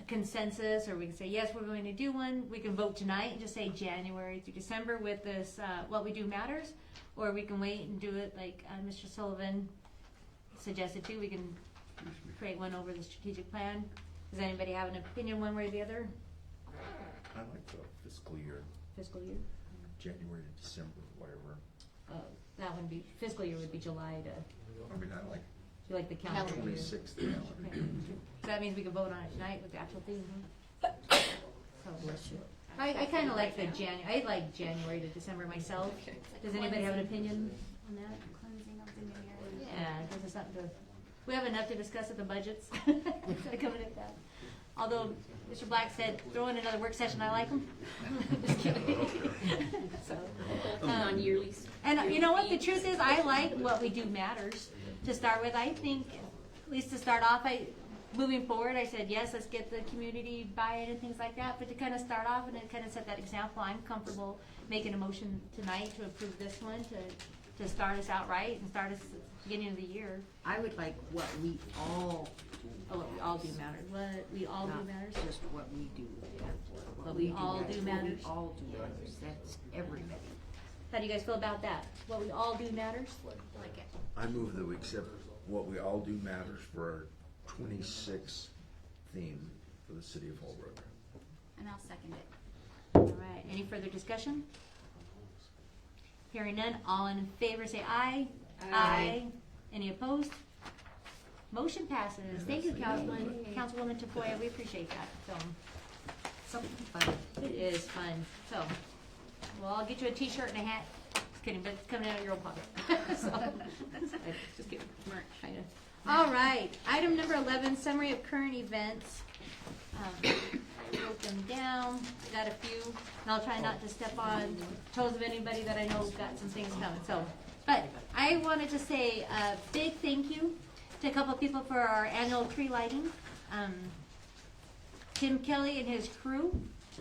consensus, or we can say, yes, we're going to do one, we can vote tonight and just say January through December with this, what we do matters, or we can wait and do it like, Mr. Sullivan suggested too, we can create one over the strategic plan. Does anybody have an opinion one way or the other? I like the fiscal year, Fiscal year? January to December, whatever. That would be, fiscal year would be July to, I mean, I like you like the calendar year. 26th calendar. Okay. So that means we could vote on it tonight with the actual theme, huh? So, I kinda like the I like January to December myself. Does anybody have an opinion on that? Cleansing of the new year. Yeah, gives us something to, we have enough to discuss at the budgets. Instead of coming at that. Although Mr. Black said, throw in another work session, I like them. Just kidding. So, Non-yearlies. and you know what, the truth is, I like what we do matters to start with. I think, at least to start off, moving forward, I said, yes, let's get the community buy-in and things like that, but to kind of start off and then kind of set that example, I'm comfortable making a motion tonight to approve this one, to start us out right and start us at the beginning of the year. I would like what we all Oh, what we all do matters. What we all do not matters. just what we do. What we all do matters. What we all do matters, that's everybody. How do you guys feel about that? What we all do matters? I like it. I move that we accept what we all do matters for our 26th theme for the city of Holbrook. And I'll second it. All right, any further discussion? Hearing none, all in favor say aye. Aye. Any opposed? Motion passes. Thank you, Councilwoman Tafoya, we appreciate that, so. Something fun. It is fun, so. Well, I'll get you a t-shirt and a hat. Just kidding, but it's coming out of your own pocket. So, just kidding. Kinda. All right, item number 11, summary of current events. I wrote them down, I got a few, and I'll try not to step on toes of anybody that I know got some things coming, so. But I wanted to say a big thank you to a couple of people for our annual tree lighting. Tim Kelly and his crew,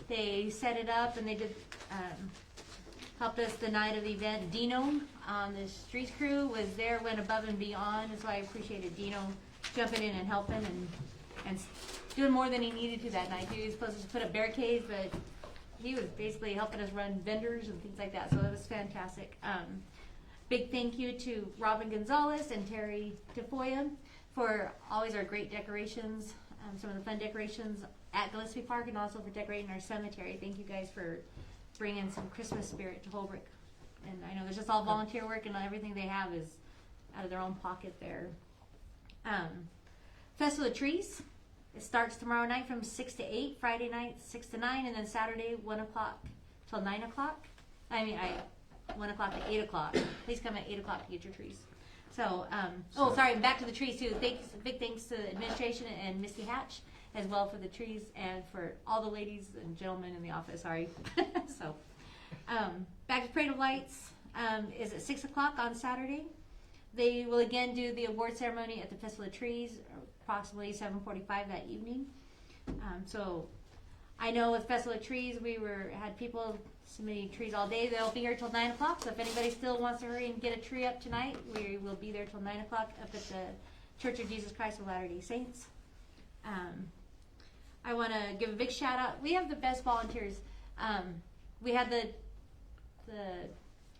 they set it up and they did, helped us the night of the event. Dino on the streets crew was there, went above and beyond, so I appreciated Dino jumping in and helping and doing more than he needed to that night. He was supposed to put up barricades, but he was basically helping us run vendors and things like that, so it was fantastic. Big thank you to Robin Gonzalez and Terry Tafoya for always our great decorations, some of the fun decorations at Gillespie Park, and also for decorating our cemetery. Thank you guys for bringing some Christmas spirit to Holbrook. And I know there's just all volunteer work, and everything they have is out of their own pocket there. Festival of Trees. It starts tomorrow night from 6 to 8, Friday night 6 to 9, and then Saturday 1 o'clock till 9 o'clock. 1 o'clock to 8 o'clock. Please come at 8 o'clock to get your trees. So, sorry, back to the trees too. Big thanks to the administration and Misty Hatch as well for the trees and for all the ladies and gentlemen in the office. Sorry. So, back to Parade of Lights is at 6 o'clock on Saturday. They will again do the award ceremony at the Festival of Trees, approximately 7:45 that evening. So, I know with Festival of Trees, we had people submitting trees all day. They'll be here till 9 o'clock, so if anybody still wants to hurry and get a tree up tonight, we will be there till 9 o'clock up at the Church of Jesus Christ of Latter-day Saints. I want to give a big shout out. We have the best volunteers. We had the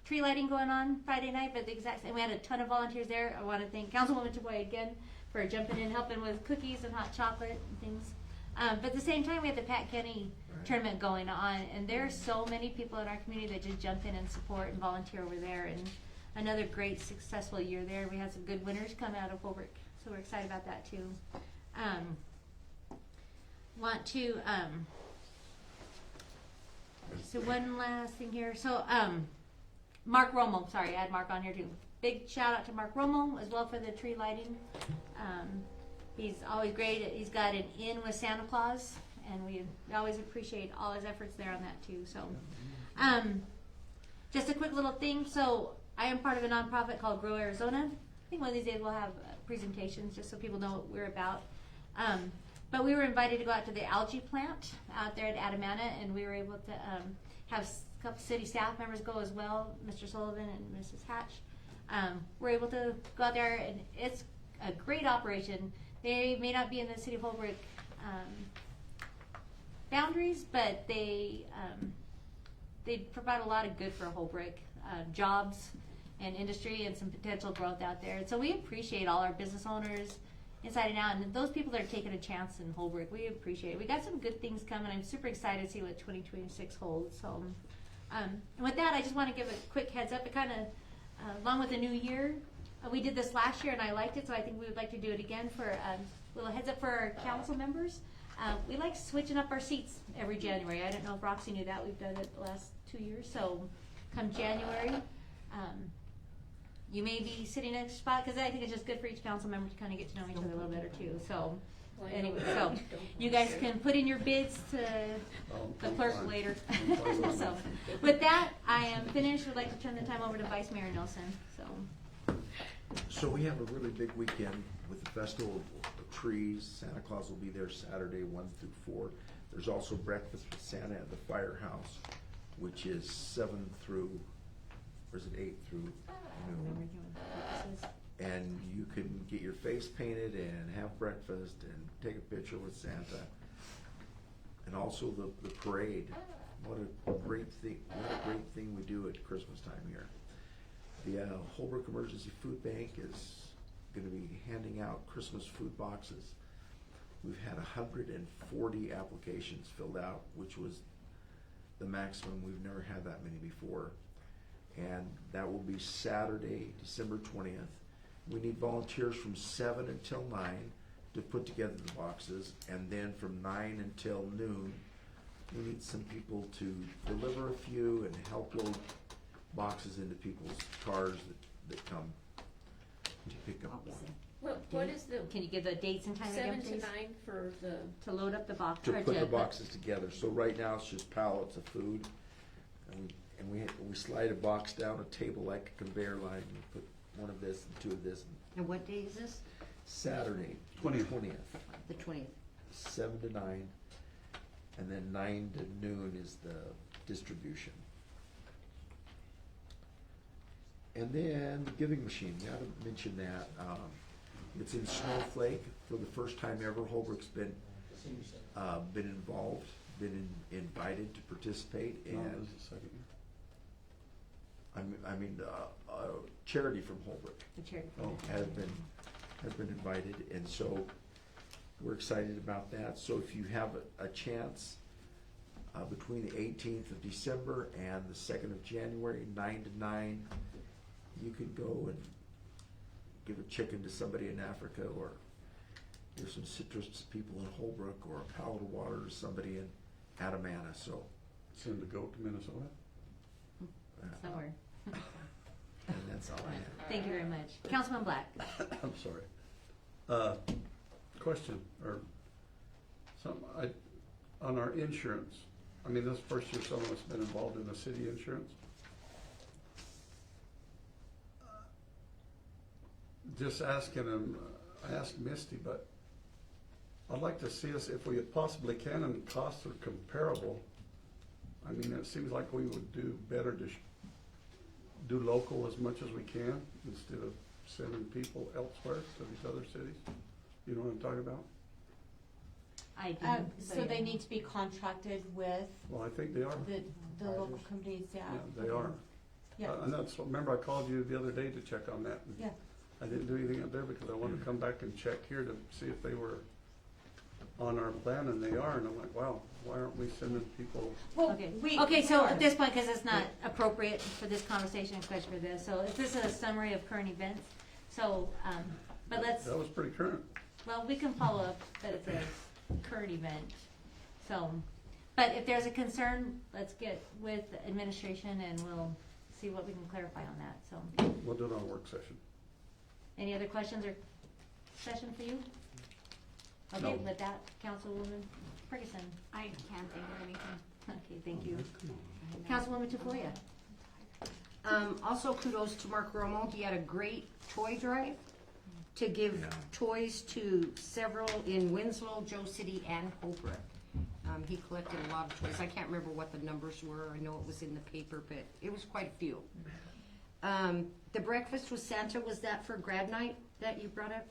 tree lighting going on Friday night, but the exact same. We had a ton of volunteers there. I want to thank Councilwoman Chaboy again for jumping in, helping with cookies and hot chocolate and things. But at the same time, we have the Pat Kenny tournament going on, and there are so many people in our community that just jump in and support and volunteer over there. And another great, successful year there. We had some good winners come out of Holbrook, so we're excited about that too. Want to so one last thing here. So Mark Romo, sorry, I had Mark on here too. Big shout out to Mark Romo as well for the tree lighting. He's always great. He's got an in with Santa Claus, and we always appreciate all his efforts there on that too. So just a quick little thing. So I am part of a nonprofit called Grow Arizona. I think one of these days we'll have presentations just so people know what we're about. But we were invited to go out to the algae plant out there at Adamana, and we were able to have a couple city staff members go as well, Mr. Sullivan and Mrs. Hatch. We're able to go out there, and it's a great operation. They may not be in the city of Holbrook boundaries, but they provide a lot of good for Holbrook, jobs and industry and some potential growth out there. And so we appreciate all our business owners inside and out, and those people that are taking a chance in Holbrook, we appreciate it. We got some good things coming. I'm super excited to see what 2026 holds. So, and with that, I just want to give a quick heads up. It kind of, along with the new year, we did this last year and I liked it, so I think we would like to do it again for a little heads up for our council members. We like switching up our seats every January. I don't know if Roxy knew that. We've done it the last 2 years. So come January, you may be sitting in a spot, because I think it's just good for each council member to kind of get to know each other a little better too. So anyway, so you guys can put in your bids to the clerk later. So with that, I am finished. Would like to turn the time over to Vice Mayor Nelson. So we have a really big weekend with the Festival of Trees. Santa Claus will be there Saturday 1 through 4. There's also breakfast with Santa at the Firehouse, which is 7 through, or is it 8 through noon? And you can get your face painted and have breakfast and take a picture with Santa. And also the parade. What a great thing we do at Christmas time here. The Holbrook Emergency Food Bank is going to be handing out Christmas food boxes. We've had 140 applications filled out, which was the maximum. We've never had that many before. And that will be Saturday, December 20th. We need volunteers from 7 until 9 to put together the boxes, and then from 9 until noon, we need some people to deliver a few and help load boxes into people's cars that come to pick up one. What is the? Can you give the dates and time 7 again, to please? 9 for the. To load up the box. To or put to the boxes together. So right now it's just pallets of food, and we slide a box down a table like a conveyor line, and put one of this and 2 of this. And what day is this? Saturday, 20th. The 20th. 7 to 9, and then 9 to noon is the distribution. And then the giving machine, you gotta mention that. It's in Snowflake for the first time ever. Holbrook's been involved, been invited to participate, No, and this is the second year. I mean, charity from Holbrook The charity. has been invited, and so we're excited about that. So if you have a chance between the 18th of December and the 2nd of January, 9 to 9, you could go and give a chicken to somebody in Africa, or give some citrus to people in Holbrook, or a pallet of water to somebody in Adamana. So Send the goat to Minnesota. Somewhere. and that's all I have. Thank you very much. Councilman Black. I'm sorry. Question, or something, on our insurance, I mean, this first year someone that's been involved in the city insurance. Just asking him, I asked Misty, but I'd like to see us, if we possibly can, and costs are comparable, I mean, it seems like we would do better to do local as much as we can instead of sending people elsewhere to these other cities. You know what I'm talking about? I do. So they need to be contracted with Well, I think they are. the local companies, yeah. Yeah, they are. Yeah. And that's, remember I called you the other day to check on that. And Yeah. I didn't do anything up there because I wanted to come back and check here to see if they were on our plan, and they are, and I'm like, wow, why aren't we sending people? Well, Okay, so at this point, because it's not appropriate for this conversation, especially for this, so this is a summary of current events. So, but let's, That was pretty current. well, we can follow up that it's a current event. So, but if there's a concern, let's get with administration and we'll see what we can clarify on that, so. We'll do it on a work session. Any other questions or session for you? Okay, No. with that, Councilwoman Ferguson. I can't think of anything. Okay, thank you. Councilwoman Tafoya. Also kudos to Mark Romo. He had a great toy drive to give toys to several in Winslow, Joe City, and Holbrook. He collected a lot of toys. I can't remember what the numbers were. I know it was in the paper, but it was quite a few. The breakfast with Santa, was that for grad night that you brought up?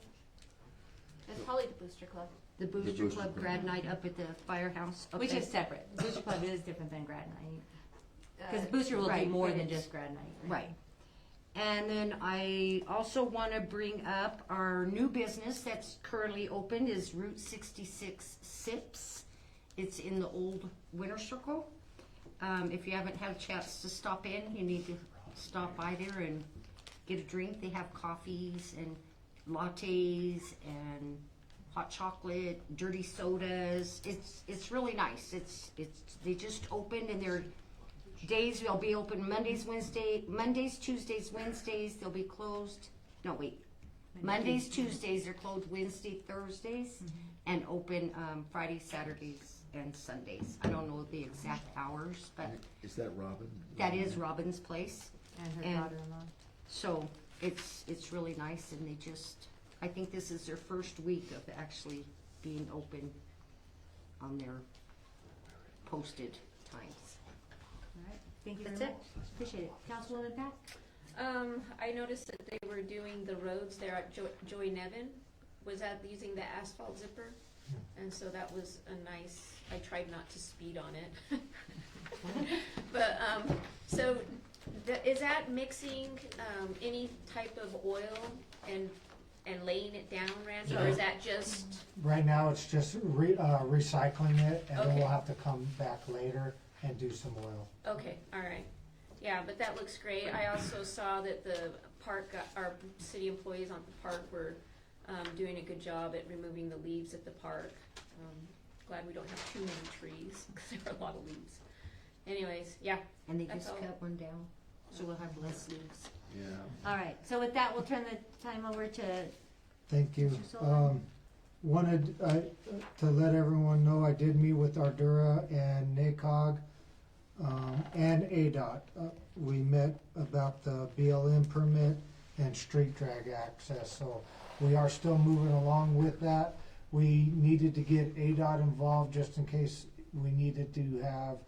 It's probably the Booster Club. The Booster Club grad night up at the firehouse? Which Okay. is separate. Booster Club is different than grad night. Because Uh, Booster will do right, more it than is. just grad night. Right. And then I also want to bring up our new business that's currently open is Route 66 Sips. It's in the old Winter Circle. If you haven't had a chance to stop in, you need to stop by there and get a drink. They have coffees and lattes and hot chocolate, dirty sodas. It's really nice. They just opened, and their days they'll be open Mondays, Tuesdays, Wednesdays. They'll be closed. No, wait. Mondays, Tuesdays they're closed. Wednesday, Thursdays, and open Fridays, Saturdays, and Sundays. I don't know the exact hours, but Is that Robin? that is Robin's place. And her And daughter-in-law. So it's really nice, and I think this is their first week of actually being open on their posted times. All right, thank you very That's much. Appreciate it. Councilwoman Pat? I noticed that they were doing the roads there at Joy Nevin. Was that using the asphalt zipper? And so that was a nice, I tried not to speed on it. But, so, is that mixing, any type of oil and laying it down, Randy, or is that just? Right now, it's just recycling it, and then Okay. we'll have to come back later and do some oil. Okay, all right. Yeah, but that looks great. I also saw that the park, our city employees on the park were doing a good job at removing the leaves at the park. Glad we don't have too many trees, because there are a lot of leaves. Anyways, yeah. And they that's just all. cut one down, so we'll have less leaves. Yeah. All right, so with that, we'll turn the time over to, Thank you. Mr. Sullivan? Wanted to let everyone know I did meet with Ardura and NACOG and ADOT. We met about the BLM permit and street drag access, so we are still moving along with that. We needed to get ADOT involved just in case we needed to have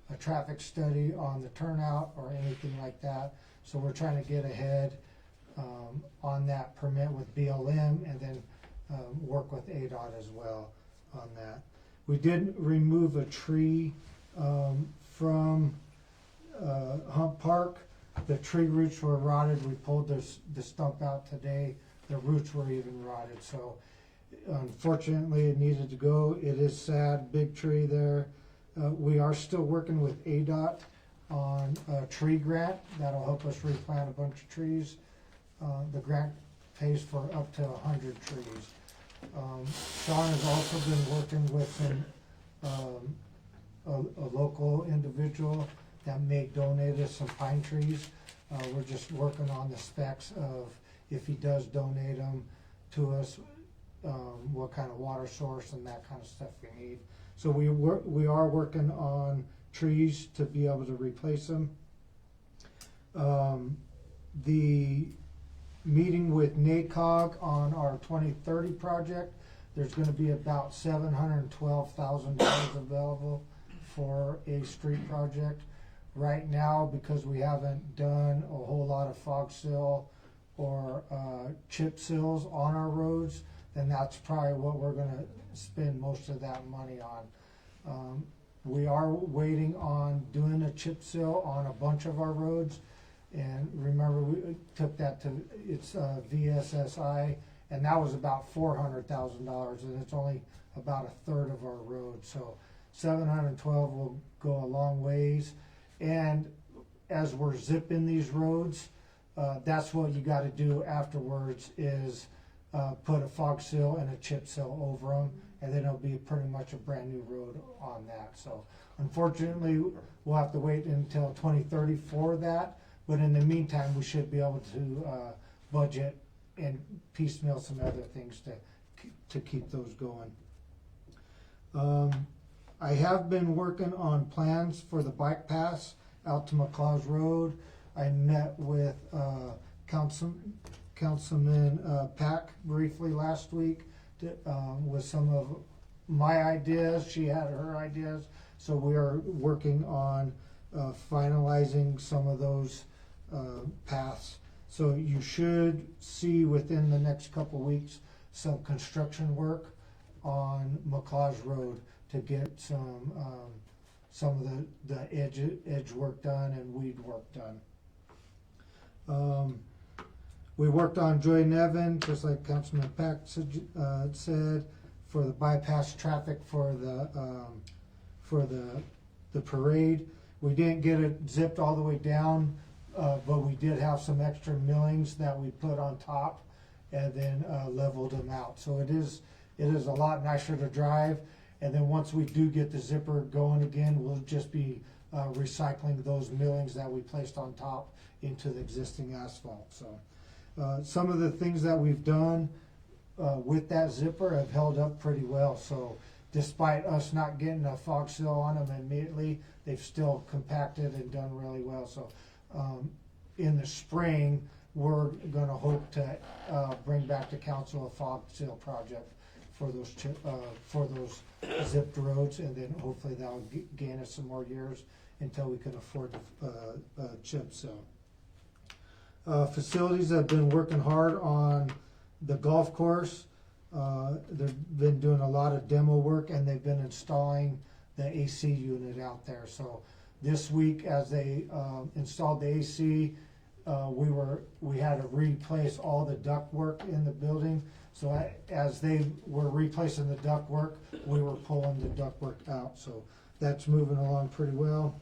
a traffic study on the turnout or anything like that. So we're trying to get ahead on that permit with BLM, and then work with ADOT as well on that. We did remove a tree from Hump Park. The tree roots were rotted. We pulled the stump out today. The roots were even rotted, so unfortunately it needed to go. It is sad, big tree there. We are still working with ADOT on a tree grant that'll help us replant a bunch of trees. The grant pays for up to 100 trees. Sean has also been working with a local individual that may donate us some pine trees. We're just working on the specs of if he does donate them to us, what kind of water source and that kind of stuff we need. So we are working on trees to be able to replace them. The meeting with NACOG on our 2030 project, there's gonna be about $712,000 available for a street project. Right now, because we haven't done a whole lot of fog seal or chip seals on our roads, then that's probably what we're gonna spend most of that money on. We are waiting on doing a chip seal on a bunch of our roads. And remember, we took that to, it's VSSI, and that was about $400,000, and it's only about a third of our road. So 712 will go a long ways. And as we're zipping these roads, that's what you gotta do afterwards is put a fog seal and a chip seal over them, and then it'll be pretty much a brand new road on that. So unfortunately, we'll have to wait until 2030 for that. But in the meantime, we should be able to budget and piecemeal some other things to keep those going. I have been working on plans for the bike pass out to McLaws Road. I met with Councilman Pack briefly last week with some of my ideas. She had her ideas. So we are working on finalizing some of those paths. So you should see within the next couple weeks some construction work on McLaws Road to get some of the edge work done and weed work done. We worked on Joy Nevin, just like Councilman Pack said, for the bypass traffic for the parade. We didn't get it zipped all the way down, but we did have some extra millings that we put on top and then leveled them out. So it is a lot nicer to drive. And then once we do get the zipper going again, we'll just be recycling those millings that we placed on top into the existing asphalt. So some of the things that we've done with that zipper have held up pretty well. So despite us not getting a fog seal on them immediately, they've still compacted and done really well. So in the spring, we're gonna hope to bring back to council a fog seal project for those zipped roads, and then hopefully that'll gain us some more years until we can afford the chip seal. Facilities have been working hard on the golf course. They've been doing a lot of demo work, and they've been installing the AC unit out there. So this week, as they installed the AC, we had to replace all the duct work in the building. So as they were replacing the duct work, we were pulling the duct work out. So that's moving along pretty well.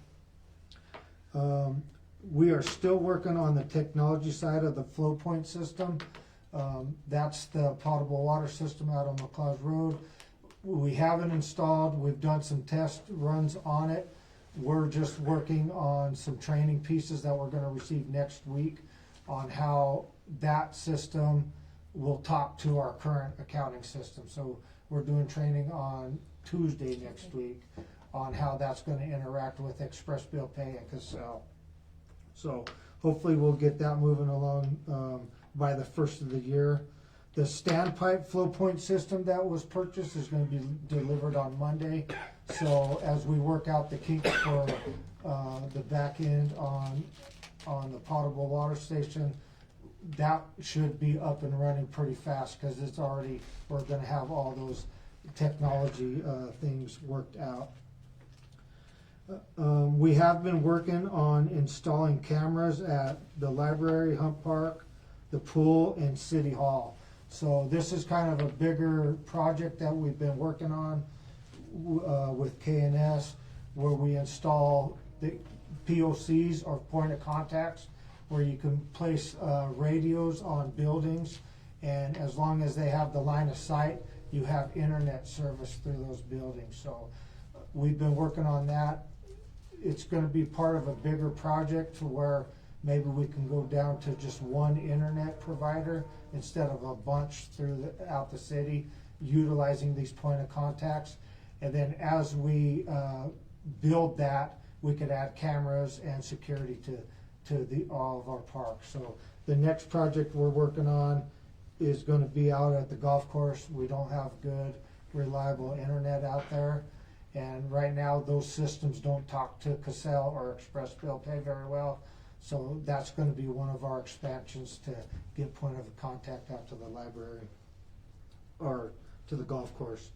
We are still working on the technology side of the flow point system. That's the potable water system out on McLaws Road. We haven't installed, we've done some test runs on it. We're just working on some training pieces that we're gonna receive next week on how that system will talk to our current accounting system. So we're doing training on Tuesday next week on how that's gonna interact with Express Bill Pay and Cassell. So hopefully we'll get that moving along by the first of the year. The standpipe flow point system that was purchased is gonna be delivered on Monday. So as we work out the kinks for the back end on the potable water station, that should be up and running pretty fast, because it's already, we're gonna have all those technology things worked out. We have been working on installing cameras at the library, Hump Park, the pool, and City Hall. So this is kind of a bigger project that we've been working on with KNS, where we install the POCs, or point of contacts, where you can place radios on buildings, and as long as they have the line of sight, you have internet service through those buildings. So we've been working on that. It's gonna be part of a bigger project to where maybe we can go down to just one internet provider instead of a bunch throughout the city, utilizing these point of contacts. And then as we build that, we could add cameras and security to all of our parks. So the next project we're working on is gonna be out at the golf course. We don't have good, reliable internet out there. And right now, those systems don't talk to Cassell or Express Bill Pay very well. So that's gonna be one of our expansions to get point of contact out to the library or to the golf course.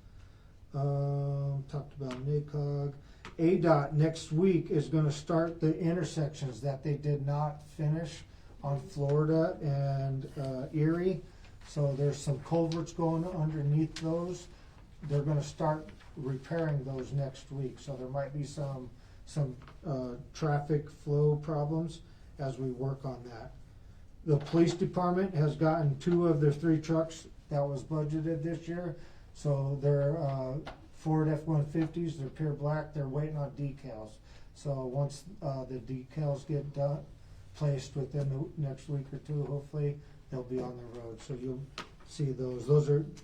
Talked about NACOG. ADOT next week is gonna start the intersections that they did not finish on Florida and Erie. So there's some culverts going underneath those. They're gonna start repairing those next week. So there might be some traffic flow problems as we work on that. The police department has gotten 2 of their 3 trucks that was budgeted this year. So they're Ford F-150s, they're pure black, they're waiting on decals. So once the decals get placed within the next week or 2, hopefully, they'll be on the road. So you'll see those.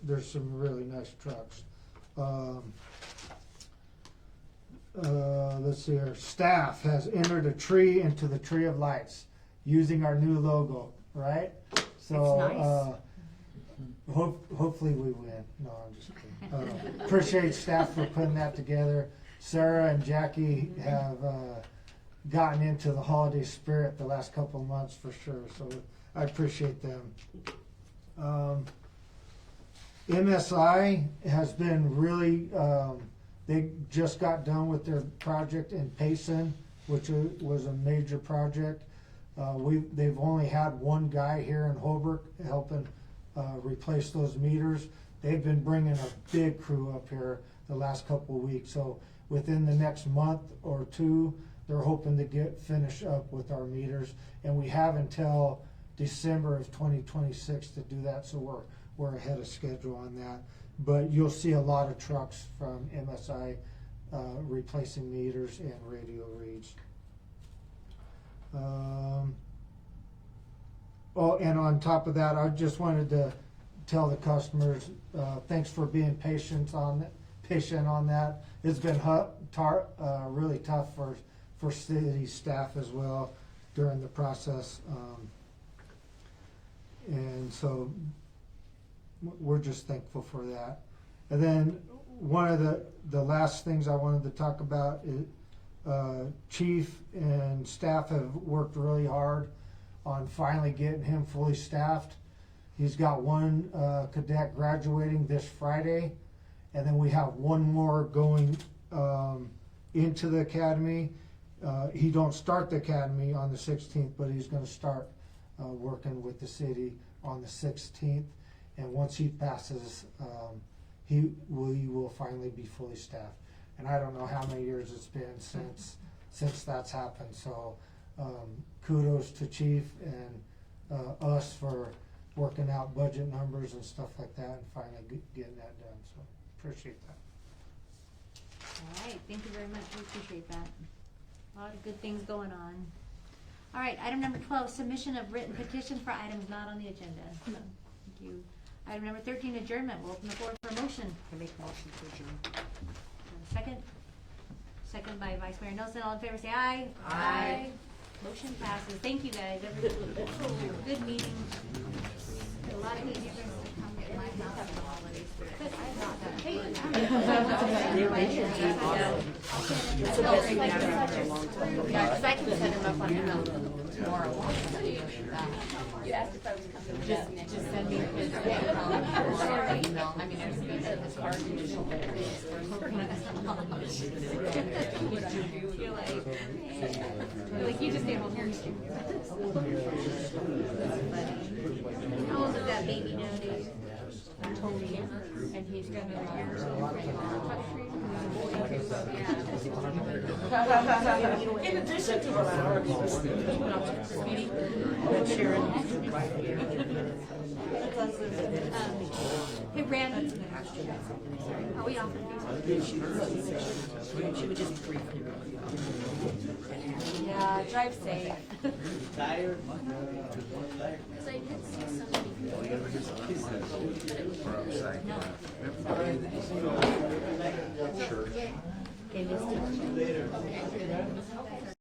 There's some really nice trucks. Let's see here. Staff has entered a tree into the Tree of Lights using our new logo, right? So It's nice. Hopefully we win. No, I'm just kidding. Appreciate staff for putting that together. Sarah and Jackie have gotten into the holiday spirit the last couple of months for sure. So I appreciate them. MSI has been really, they just got done with their project in Payson, which was a major project. They've only had one guy here in Holbrook helping replace those meters. They've been bringing a big crew up here the last couple of weeks. So within the next month or 2, they're hoping to finish up with our meters. And we have until December of 2026 to do that. So we're ahead of schedule on that. But you'll see a lot of trucks from MSI replacing meters and radio reads. And on top of that, I just wanted to tell the customers, thanks for being patient on that. It's been really tough for city staff as well during the process. And so we're just thankful for that. And then one of the last things I wanted to talk about is Chief and staff have worked really hard on finally getting him fully staffed. He's got 1 cadet graduating this Friday, and then we have 1 more going into the academy. He don't start the academy on the 16th, but he's going to start working with the city on the 16th. And once he passes, we will finally be fully staffed. And I don't know how many years it's been since that's happened. So kudos to Chief and us for working out budget numbers and stuff like that and finally getting that done. So appreciate that. All right, thank you very much. We appreciate that. A lot of good things going on. All right, item number 12, submission of written petition for items not on the agenda. Thank you. Item number 13, adjournment. We'll open the floor for a motion. I make a motion to adjourn. Second? Second by Vice Mayor Nelson. All in favor say aye. Aye. Motion passes. Thank you guys. Good meeting. A lot of good difference to come get my house for the holidays. But I brought that. Hey, It's the best thing I've done in a long time. Yeah, because I can set him up on email tomorrow. You asked if I was coming. Just send me his email. I mean, it's hard to do. You're like, you just stay home here. How old is that baby nowadays? Totally. And he's gonna In addition to what I already was speaking, Sharon. Hey, Brandon. Are we off? She would just briefly. Yeah, drive safe. Because I did see somebody. Church. They missed it.